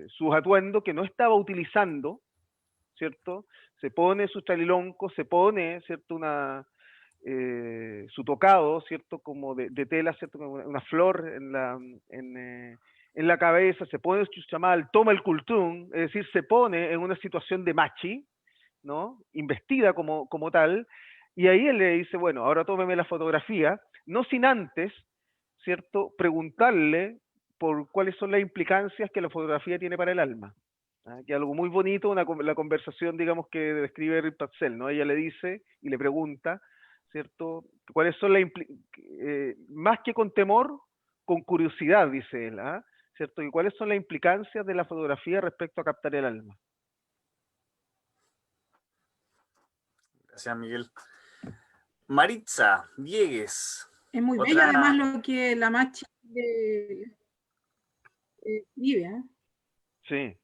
sus atuendos que no estaba utilizando, ¿cierto? Se pone su chalilonco, se pone, ¿cierto? Su tocado, ¿cierto? Como de tela, ¿cierto? Como una flor en la cabeza, se pone su chamal, toma el cultún, es decir, se pone en una situación de machi, ¿no? Investida como tal, y ahí él le dice, bueno, ahora tómeme la fotografía, no sin antes, ¿cierto? Preguntarle por cuáles son las implicancias que la fotografía tiene para el alma. Que algo muy bonito, la conversación, digamos, que describe Rick Patzel, ¿no? Ella le dice y le pregunta, ¿cierto? ¿Cuáles son más que con temor, con curiosidad, dice él, ¿ah? ¿Cierto? ¿Y cuáles son las implicancias de la fotografía respecto a captar el alma? Gracias, Miguel. Maritza Viegues. Es muy bello Otra. además lo que la Machi vive, ¿eh? Sí,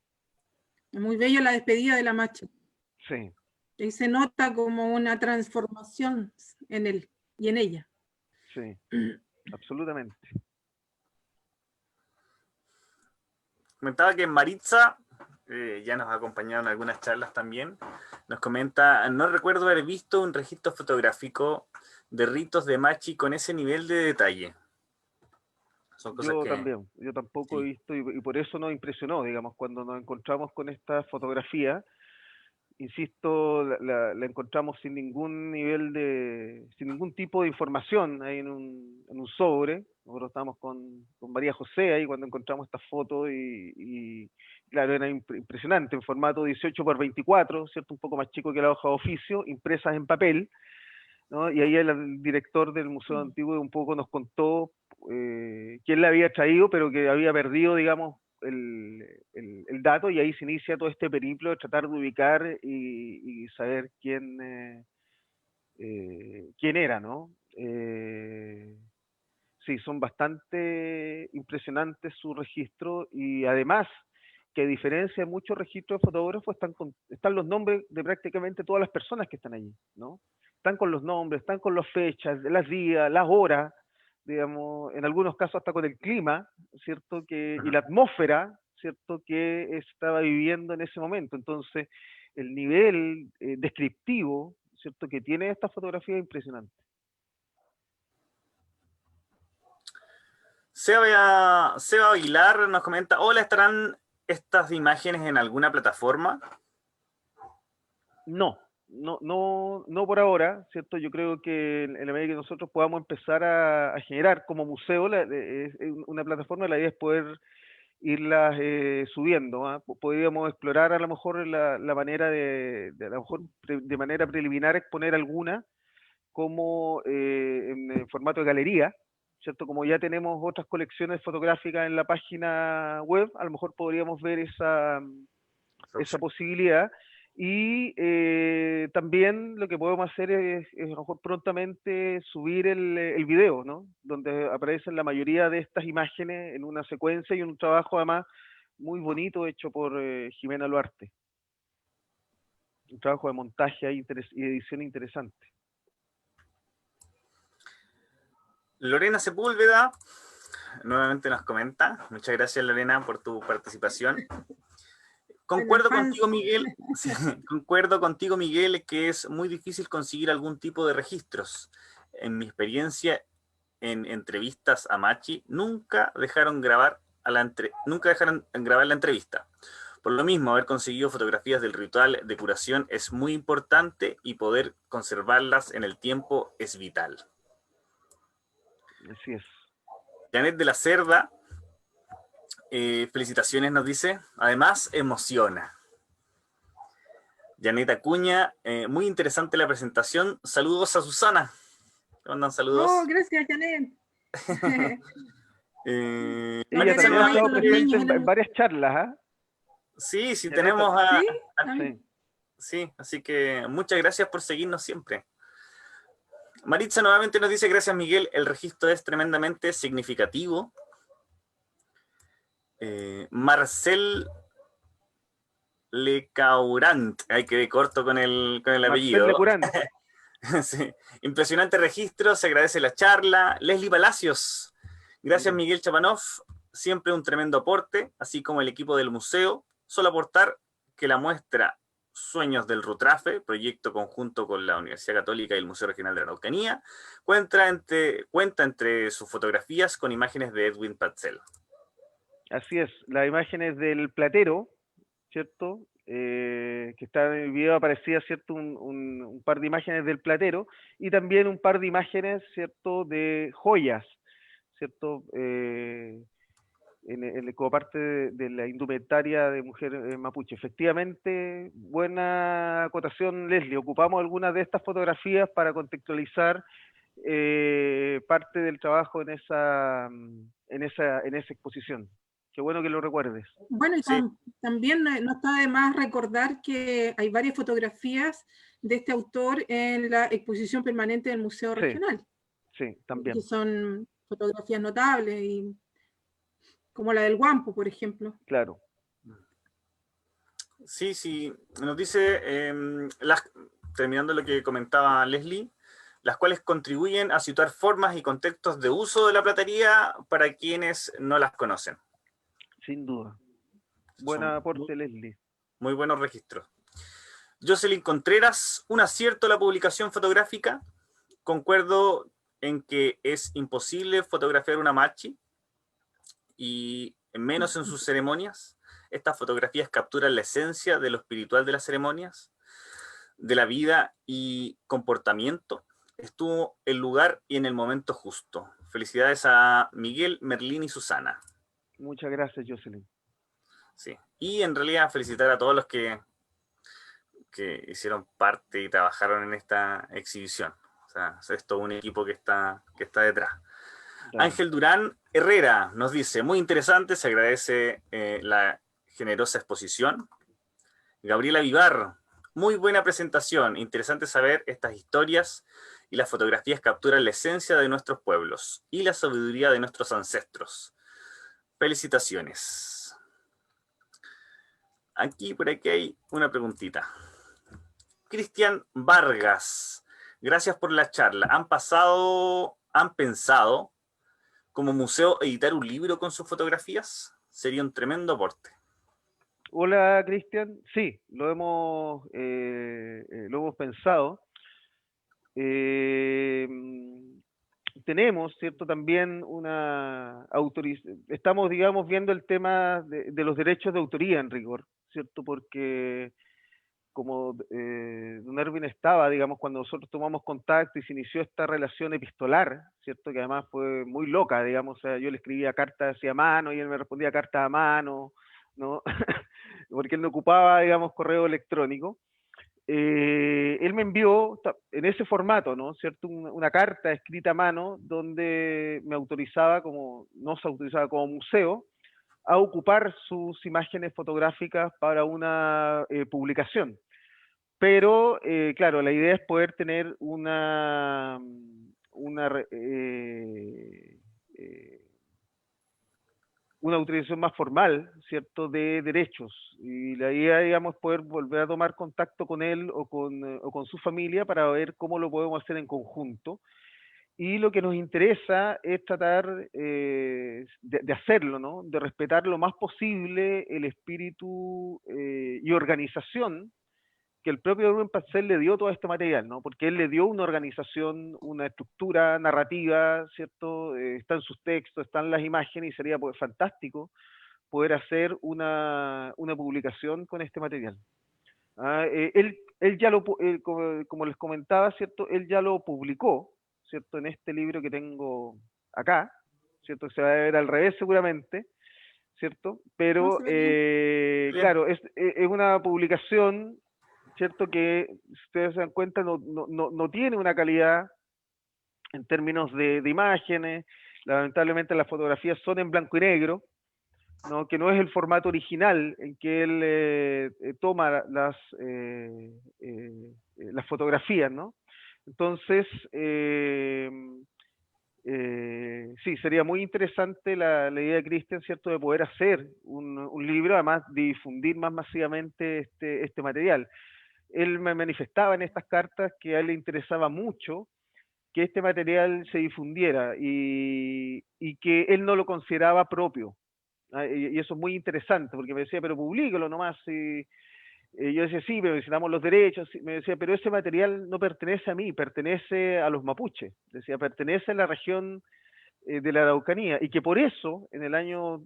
Es muy bello la despedida de la Machi. sí, Y se nota como una transformación en él y en ella. sí, absolutamente. Comentaba que Maritza, ya nos ha acompañado en algunas charlas también, nos comenta, no recuerdo haber visto un registro fotográfico de ritos de Machi con ese nivel de detalle. Son cosas Yo que... también, yo tampoco he Sí. visto, y por eso nos impresionó, digamos, cuando nos encontramos con esta fotografía. Insisto, la encontramos sin ningún sin ningún tipo de información ahí en un sobre. Nosotros estábamos con María José ahí cuando encontramos esta foto, y claro, era impresionante, en formato 18 por 24, ¿cierto? Un poco más chico que la hoja de oficio, impresas en papel, ¿no? Y ahí el director del Museo Antiguo un poco nos contó quién la había traído, pero que había perdido, digamos, el dato, y ahí se inicia todo este periplo de tratar de ubicar y saber quién era, ¿no? Sí, son bastante impresionantes sus registros, y además que a diferencia de muchos registros de fotógrafos están los nombres de prácticamente todas las personas que están allí, ¿no? Están con los nombres, están con las fechas, las días, las horas, digamos, en algunos casos hasta con el clima, ¿cierto? Y la atmósfera, ¿cierto? Que estaba viviendo en ese momento. Entonces, el nivel descriptivo, ¿cierto? Que tiene esta fotografía es impresionante. Seba Aguilar nos comenta, hola, ¿estarán estas imágenes en alguna plataforma? No, no por ahora, ¿cierto? Yo creo que en la medida que nosotros podamos empezar a generar como museo una plataforma, la idea es poder irlas subiendo, ¿ah? Podríamos explorar a lo mejor la manera a lo mejor de manera preliminar exponer alguna como en formato de galería, ¿cierto? Como ya tenemos otras colecciones fotográficas en la página web, a lo mejor podríamos ver esa posibilidad. Y también lo que podemos hacer es a lo mejor prontamente subir el video, ¿no? Donde aparecen la mayoría de estas imágenes en una secuencia y un trabajo además muy bonito hecho por Jimena Luarte. Un trabajo de montaje y edición interesante. Lorena Sepúlveda nuevamente nos comenta. Muchas gracias, Lorena, por tu participación. Concuerdo contigo, Miguel. Sí, concuerdo contigo, Miguel, que es muy difícil conseguir algún tipo de registros. En mi experiencia en entrevistas a Machi, nunca dejaron grabar la entrevista. Por lo mismo, haber conseguido fotografías del ritual de curación es muy importante y poder conservarlas en el tiempo es vital. Así es. Janet de la Cerda, felicitaciones, nos dice. Además, emociona. Janet Acuña, muy interesante la presentación. Saludos a Susana. ¿Te mandan saludos? Oh, gracias, Janet. Ella también ha estado presente en varias charlas, ¿ah? Sí, sí, tenemos a... Sí. Sí, así que muchas gracias por seguirnos siempre. Maritza nuevamente nos dice, gracias Miguel, el registro es tremendamente significativo. Marcel Lecaurant, ahí quedé corto con el apellido. Lecaurant. Sí. Impresionante registro, se agradece la charla. Leslie Palacios, gracias Miguel Chapanov, siempre un tremendo aporte, así como el equipo del museo. Solo aportar que la muestra Sueños del Rutrafe, proyecto conjunto con la Universidad Católica y el Museo Regional de la Araucanía, cuenta entre sus fotografías con imágenes de Edwin Patzel. Así es, las imágenes del platero, ¿cierto? Que está en el video aparecía, ¿cierto? Un par de imágenes del platero y también un par de imágenes, ¿cierto? De joyas, ¿cierto? Como parte de la indumentaria de mujer mapuche. Efectivamente, buena acotación, Leslie. Ocupamos algunas de estas fotografías para contextualizar parte del trabajo en esa exposición. Qué bueno que lo recuerdes. Bueno, y sí, también no está de más recordar que hay varias fotografías de este autor en la exposición permanente del Museo Regional. Sí, también. Que son fotografías notables, y como la del Guampo, por ejemplo. Claro. Sí, sí. Nos dice, terminando lo que comentaba Leslie, las cuales contribuyen a situar formas y contextos de uso de la platería para quienes no las conocen. Sin duda. Buen aporte, Leslie. Muy buenos registros. Jocelyn Contreras, un acierto a la publicación fotográfica. Concuerdo en que es imposible fotografiar una machi, y menos en sus ceremonias. Estas fotografías capturan la esencia de lo espiritual de las ceremonias, de la vida y comportamiento. Estuvo en el lugar y en el momento justo. Felicidades a Miguel, Merlín y Susana. Muchas gracias, Jocelyn. Sí. Y en realidad felicitar a todos los que hicieron parte y trabajaron en esta exhibición. O sea, es todo un equipo que está detrás. Claro. Ángel Durán Herrera nos dice, muy interesante, se agradece la generosa exposición. Gabriela Vivar, muy buena presentación, interesante saber estas historias y las fotografías capturan la esencia de nuestros pueblos y la sabiduría de nuestros ancestros. Felicitaciones. Por aquí hay una preguntita. Cristian Vargas, gracias por la charla. ¿Han pensado como museo editar un libro con sus fotografías? Sería un tremendo aporte. Hola, Cristian. Sí, lo hemos pensado. Tenemos, ¿cierto? También estamos, digamos, viendo el tema de los derechos de autoría en rigor, ¿cierto? Porque como don Erwin estaba, digamos, cuando nosotros tomamos contacto y se inició esta relación epistolar, ¿cierto? Que además fue muy loca, digamos, o sea, yo le escribía cartas así a mano y él me respondía cartas a mano, ¿no? Porque él no ocupaba, digamos, correo electrónico. Él me envió en ese formato, ¿no? ¿Cierto? Una carta escrita a mano donde me autorizaba como, nos autorizaba como museo a ocupar sus imágenes fotográficas para una publicación. Pero, claro, la idea es poder tener una autorización más formal, ¿cierto?, de derechos. Y la idea, digamos, poder volver a tomar contacto con él o con su familia para ver cómo lo podemos hacer en conjunto. Y lo que nos interesa es tratar de hacerlo, ¿no? De respetar lo más posible el espíritu y organización que el propio Rubén Parcel le dio todo este material, ¿no? Porque él le dio una organización, una estructura narrativa, ¿cierto? Está en sus textos, están las imágenes y sería pues, fantástico poder hacer una publicación con este material. Él ya como les comentaba, ¿cierto? Él ya lo publicó, ¿cierto? En este libro que tengo acá, ¿cierto? Se va a ver al revés seguramente, ¿cierto? Pero, claro, es una publicación, ¿cierto? Que, si ustedes se dan cuenta, no tiene una calidad en términos de imágenes. Lamentablemente las fotografías son en blanco y negro, ¿no? Que no es el formato original en que él toma las fotografías, ¿no? Entonces, sí, sería muy interesante la idea de Cristian, ¿cierto?, de poder hacer un libro, además de difundir más masivamente este material. Él me manifestaba en estas cartas que a él le interesaba mucho que este material se difundiera y que él no lo consideraba propio. Y eso es muy interesante, porque me decía, pero publícalo nomás. Y yo decía, sí, pero necesitamos los derechos. Me decía, pero ese material no pertenece a mí, pertenece a los mapuches. Decía, pertenece a la región de la Araucanía. Y que por eso, en el año,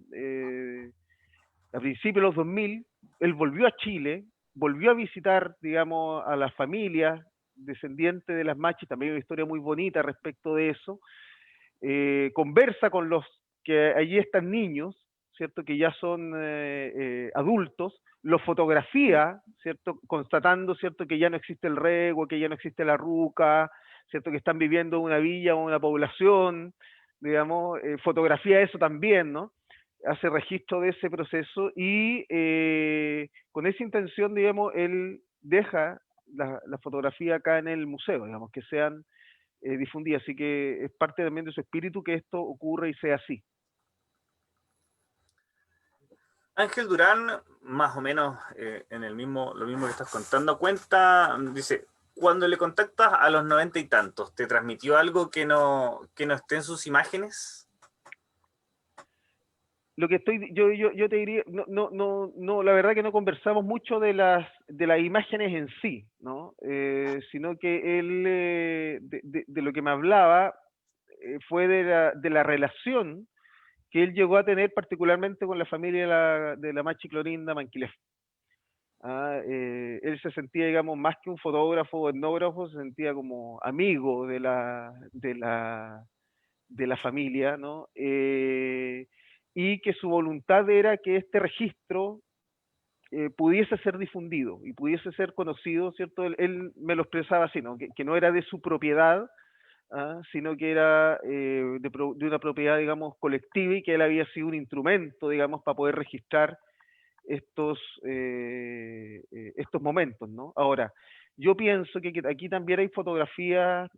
a principios de los 2000, él volvió a Chile, volvió a visitar, digamos, a las familias descendientes de las machis, también hay una historia muy bonita respecto de eso. Conversa con los que allí están niños, ¿cierto? Que ya son adultos, los fotografía, ¿cierto? Constatando, ¿cierto? Que ya no existe el rego, que ya no existe la ruca, ¿cierto? Que están viviendo en una villa o una población, digamos, fotografía eso también, ¿no? Hace registro de ese proceso y con esa intención, digamos, él deja la fotografía acá en el museo, digamos, que sean difundidas, así que es parte también de su espíritu que esto ocurra y sea así. Ángel Durán, más o menos en lo mismo que estás contando, cuenta, dice, cuando le contactas a los 90 y tantos, ¿te transmitió algo que no esté en sus imágenes? Lo que yo te diría, no, la verdad que no conversamos mucho de las imágenes en sí, ¿no? Sino que él, de lo que me hablaba, fue de la relación que él llegó a tener particularmente con la familia de la Machi Clorinda Manquilef. Él se sentía, digamos, más que un fotógrafo o etnógrafo, se sentía como amigo de la familia, ¿no? Y que su voluntad era que este registro pudiese ser difundido y pudiese ser conocido, ¿cierto? Él me lo expresaba así, ¿no? Que no era de su propiedad, sino que era de una propiedad, digamos, colectiva y que él había sido un instrumento, digamos, para poder registrar estos momentos, ¿no? Ahora, yo pienso que aquí también hay fotografías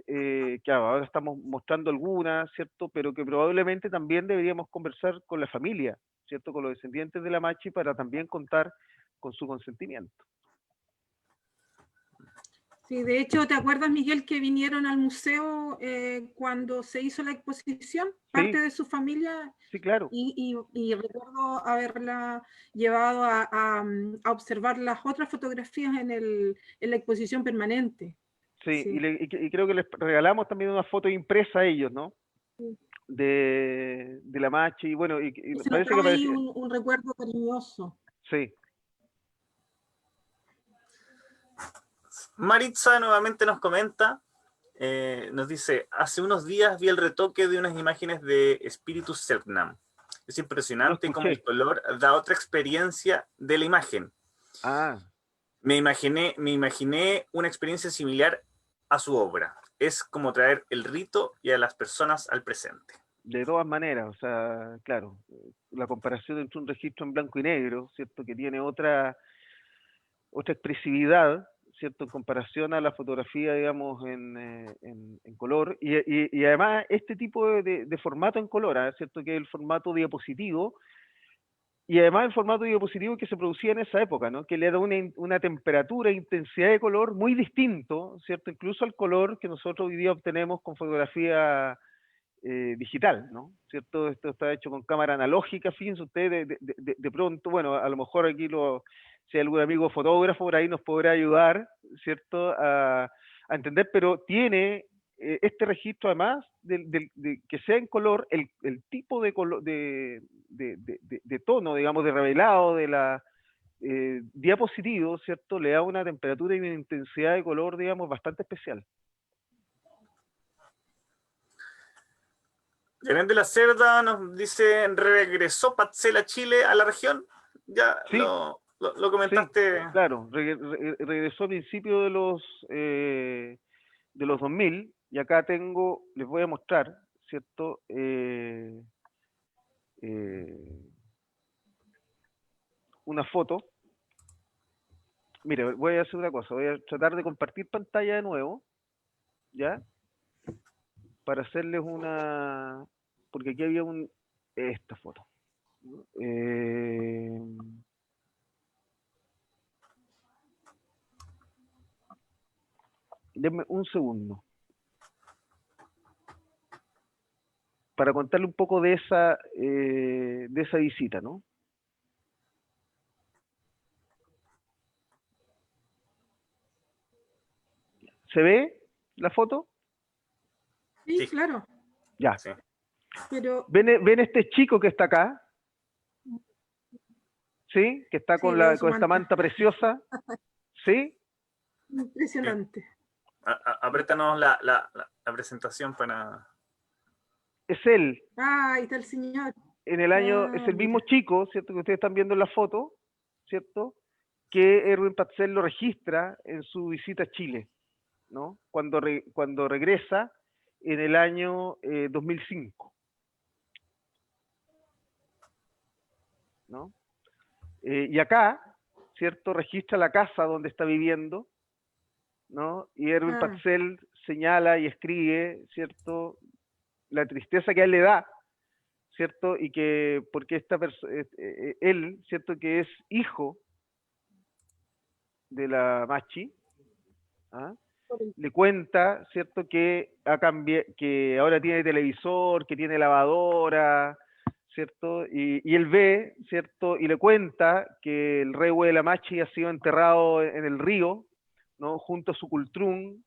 que ahora estamos mostrando algunas, ¿cierto? Pero que probablemente también deberíamos conversar con la familia, ¿cierto? Con los descendientes de la Machi para también contar con su consentimiento. Sí, de hecho, ¿te acuerdas, Miguel, que vinieron al museo cuando se hizo la exposición? Parte de su familia. Sí, claro. Y recuerdo haberla llevado a observar las otras fotografías en la exposición permanente. Sí, sí. Y creo que les regalamos también una foto impresa a ellos, ¿no? Sí. De la Machi, y bueno, y parece que parecía un recuerdo cariñoso. Sí. Maritza nuevamente nos comenta, nos dice, hace unos días vi el retoque de unas imágenes de Espíritu Selknam. Es No impresionante cómo el escuché. color da otra experiencia de la imagen. Ah, Me imaginé una experiencia similar a su obra. Es como traer el rito y a las personas al presente. de todas maneras, o sea, claro, la comparación entre un registro en blanco y negro, ¿cierto? Que tiene otra expresividad, ¿cierto? En comparación a la fotografía, digamos, en color. Y además, este tipo de formato en color, ¿ah? ¿Cierto? Que es el formato diapositivo, y además el formato diapositivo que se producía en esa época, ¿no? Que le da una temperatura e intensidad de color muy distinto, ¿cierto? Incluso al color que nosotros hoy día obtenemos con fotografía digital, ¿no? ¿Cierto? Esto está hecho con cámara analógica, fíjense ustedes, de pronto, bueno, a lo mejor aquí si hay algún amigo fotógrafo por ahí nos podrá ayudar, ¿cierto? A entender, pero tiene este registro además de que sea en color, el tipo de, color, de tono, digamos, de revelado de la diapositivo, ¿cierto? Le da una temperatura y una intensidad de color, digamos, bastante especial. Belén de la Cerda nos dice, regresó Patzel a Chile, a la región. Ya Sí, lo sí, comentaste. claro, regresó a principios de los 2000 y acá tengo, les voy a mostrar, ¿cierto? Eh, una foto. Mire, voy a hacer una cosa, voy a tratar de compartir pantalla de nuevo, ¿ya? Para hacerles porque aquí había esta foto. ¿No? Denme un segundo. Para contarle un poco de esa visita, ¿no? ¿Se ve la foto? Sí, Sí, claro, Ya. sí. pero ¿Ven este chico que está acá? ¿Sí? Que está sí, veo su con esta manta. manta preciosa. ¿Sí? Sí. Impresionante. Apriétanos la presentación para... Es él. Ah, ahí está el señor. Es Ah, el mismo mira. chico, ¿cierto? Que ustedes están viendo en la foto, ¿cierto? Que Erwin Patzel lo registra en su visita a Chile, ¿no? Cuando regresa en el año 2005, ¿no? Y acá, ¿cierto? Registra la casa donde está viviendo, ¿no? Y Erwin Ah, Patzel señala y escribe, ¿cierto? La tristeza que a él le da, ¿cierto? Y que, porque él, ¿cierto? Que es hijo de la Machi, ¿ah? Le cuenta, ¿cierto? Que que ahora tiene televisor, que tiene lavadora, ¿cierto? Y él ve, ¿cierto? Y le cuenta que el rey de la Machi ha sido enterrado en el río, ¿no? Junto a su cultrún,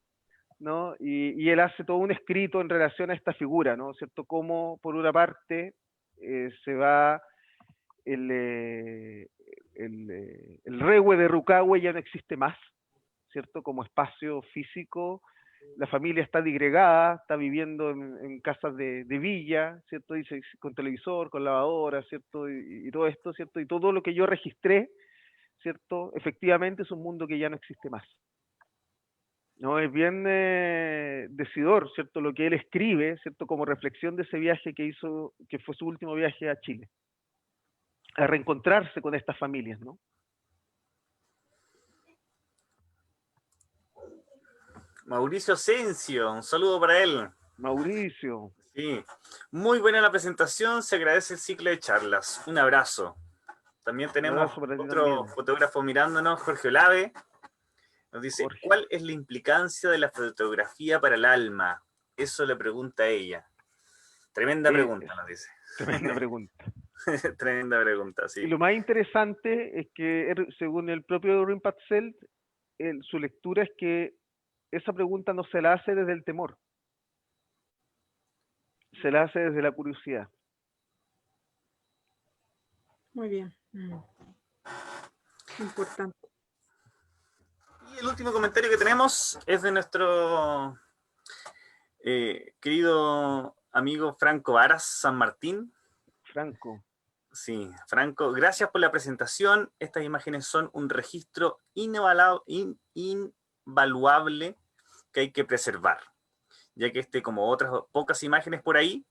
¿no? Y él hace todo un escrito en relación a esta figura, ¿no? ¿Cierto? Como, por una parte, se va el, eh, el Rehue de Rucahue ya no existe más, ¿cierto? Como espacio físico, la familia está digregada, está viviendo en casas de villa, ¿cierto? Dice, con televisor, con lavadora, ¿cierto? Y todo esto, ¿cierto? Y todo lo que yo registré, ¿cierto? Efectivamente es un mundo que ya no existe más. No, es bien decidor, ¿cierto? Lo que él escribe, ¿cierto? Como reflexión de ese viaje que hizo, que fue su último viaje a Chile, a reencontrarse con estas familias, ¿no? Mauricio Asensio, un saludo para él. Mauricio, Sí, muy buena la presentación, se agradece el ciclo de charlas. Un abrazo. También un tenemos abrazo para ti otro también, fotógrafo mirándonos, Jorge Olave. Nos dice, Jorge. ¿cuál es la implicancia de la fotografía para el alma? Eso le pregunta a ella. Tremenda Es pregunta, nos dice. tremenda pregunta. Tremenda pregunta, Y sí. lo más interesante es que, según el propio Rin Patzel, su lectura es que esa pregunta no se la hace desde el temor, se la hace desde la curiosidad. muy bien. Importante. Y el último comentario que tenemos es de nuestro querido amigo Franco Varas San Martín. Franco. Sí, Franco, gracias por la presentación. Estas imágenes son un registro invaluable que hay que preservar, ya que como otras pocas imágenes por ahí,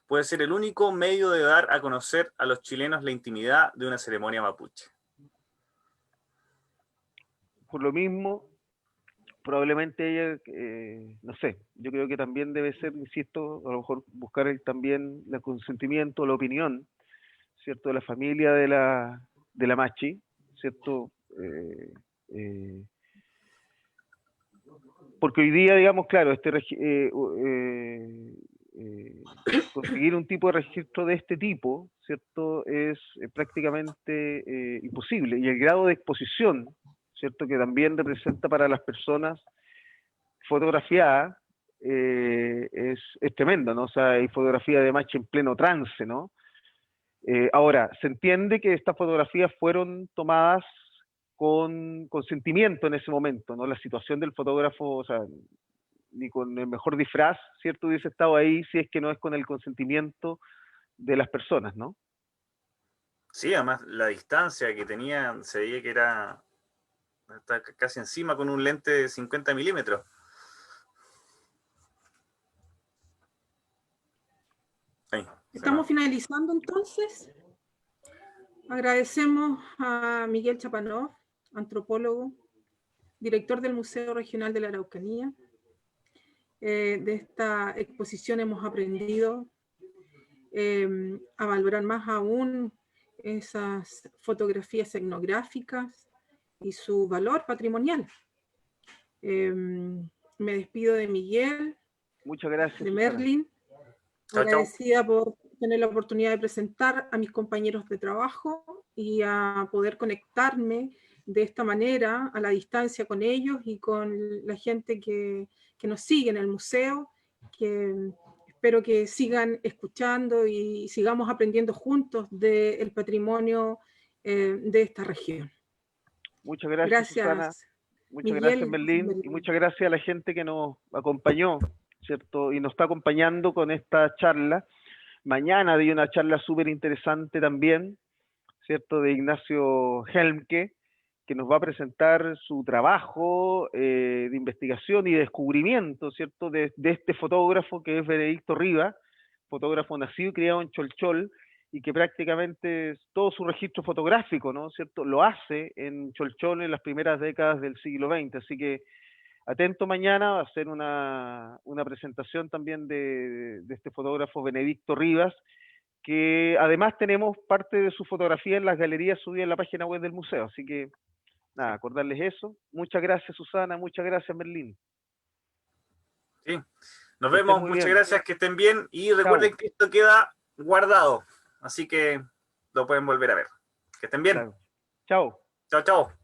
puede ser el único medio de dar a conocer a los chilenos la intimidad de una ceremonia mapuche. Por lo mismo, probablemente ella, no sé, yo creo que también debe ser, insisto, a lo mejor buscar también el consentimiento, la opinión, ¿cierto?, de la familia de la Machi, ¿cierto? Porque hoy día, digamos, claro, conseguir un tipo de registro de este tipo, ¿cierto?, es prácticamente imposible. Y el grado de exposición, ¿cierto?, que también representa para las personas fotografiadas, es tremendo, ¿no? O sea, hay fotografía de Machi en pleno trance, ¿no? Ahora, se entiende que estas fotografías fueron tomadas con consentimiento en ese momento, ¿no? La situación del fotógrafo, o sea, ni con el mejor disfraz, ¿cierto?, hubiese estado ahí si es que no es con el consentimiento de las personas, ¿no? Sí, además la distancia que tenía, se veía que está casi encima con un lente de 50 milímetros. Ahí, Estamos finalizando entonces. Agradecemos a Miguel Chapanov, antropólogo, director del Museo Regional de la Araucanía. De esta exposición hemos aprendido a valorar más aún esas fotografías etnográficas y su valor patrimonial. Me despido de Miguel, Muchas gracias, de Susana. Merlin, agradecida por tener la oportunidad de presentar a mis compañeros de trabajo y a poder conectarme de esta manera a la distancia con ellos y con la gente que nos sigue en el museo, que espero que sigan escuchando y sigamos aprendiendo juntos del patrimonio de esta región. Muchas gracias, Susana. Muchas gracias, Merlín, y muchas gracias a la gente que nos acompañó, ¿cierto? Y nos está acompañando con esta charla. Mañana hay una charla súper interesante también, ¿cierto?, de Ignacio Helmke, que nos va a presentar su trabajo de investigación y descubrimiento, ¿cierto?, de este fotógrafo que es Benedicto Rivas, fotógrafo nacido y criado en Cholchol, y que prácticamente todo su registro fotográfico, ¿no?, ¿cierto?, lo hace en Cholchol en las primeras décadas del siglo XX. Así que atento mañana, va a ser una presentación también de este fotógrafo Benedicto Rivas, que además tenemos parte de su fotografía en las galerías subidas en la página web del museo. Así que, nada, acordarles eso. Muchas gracias, Susana. Muchas gracias, Merlín. Sí, nos vemos. Muchas gracias, que estén bien. Y recuerden que esto queda guardado. Así que lo pueden volver a ver. Que estén bien. Claro. Chao. Chao, chao.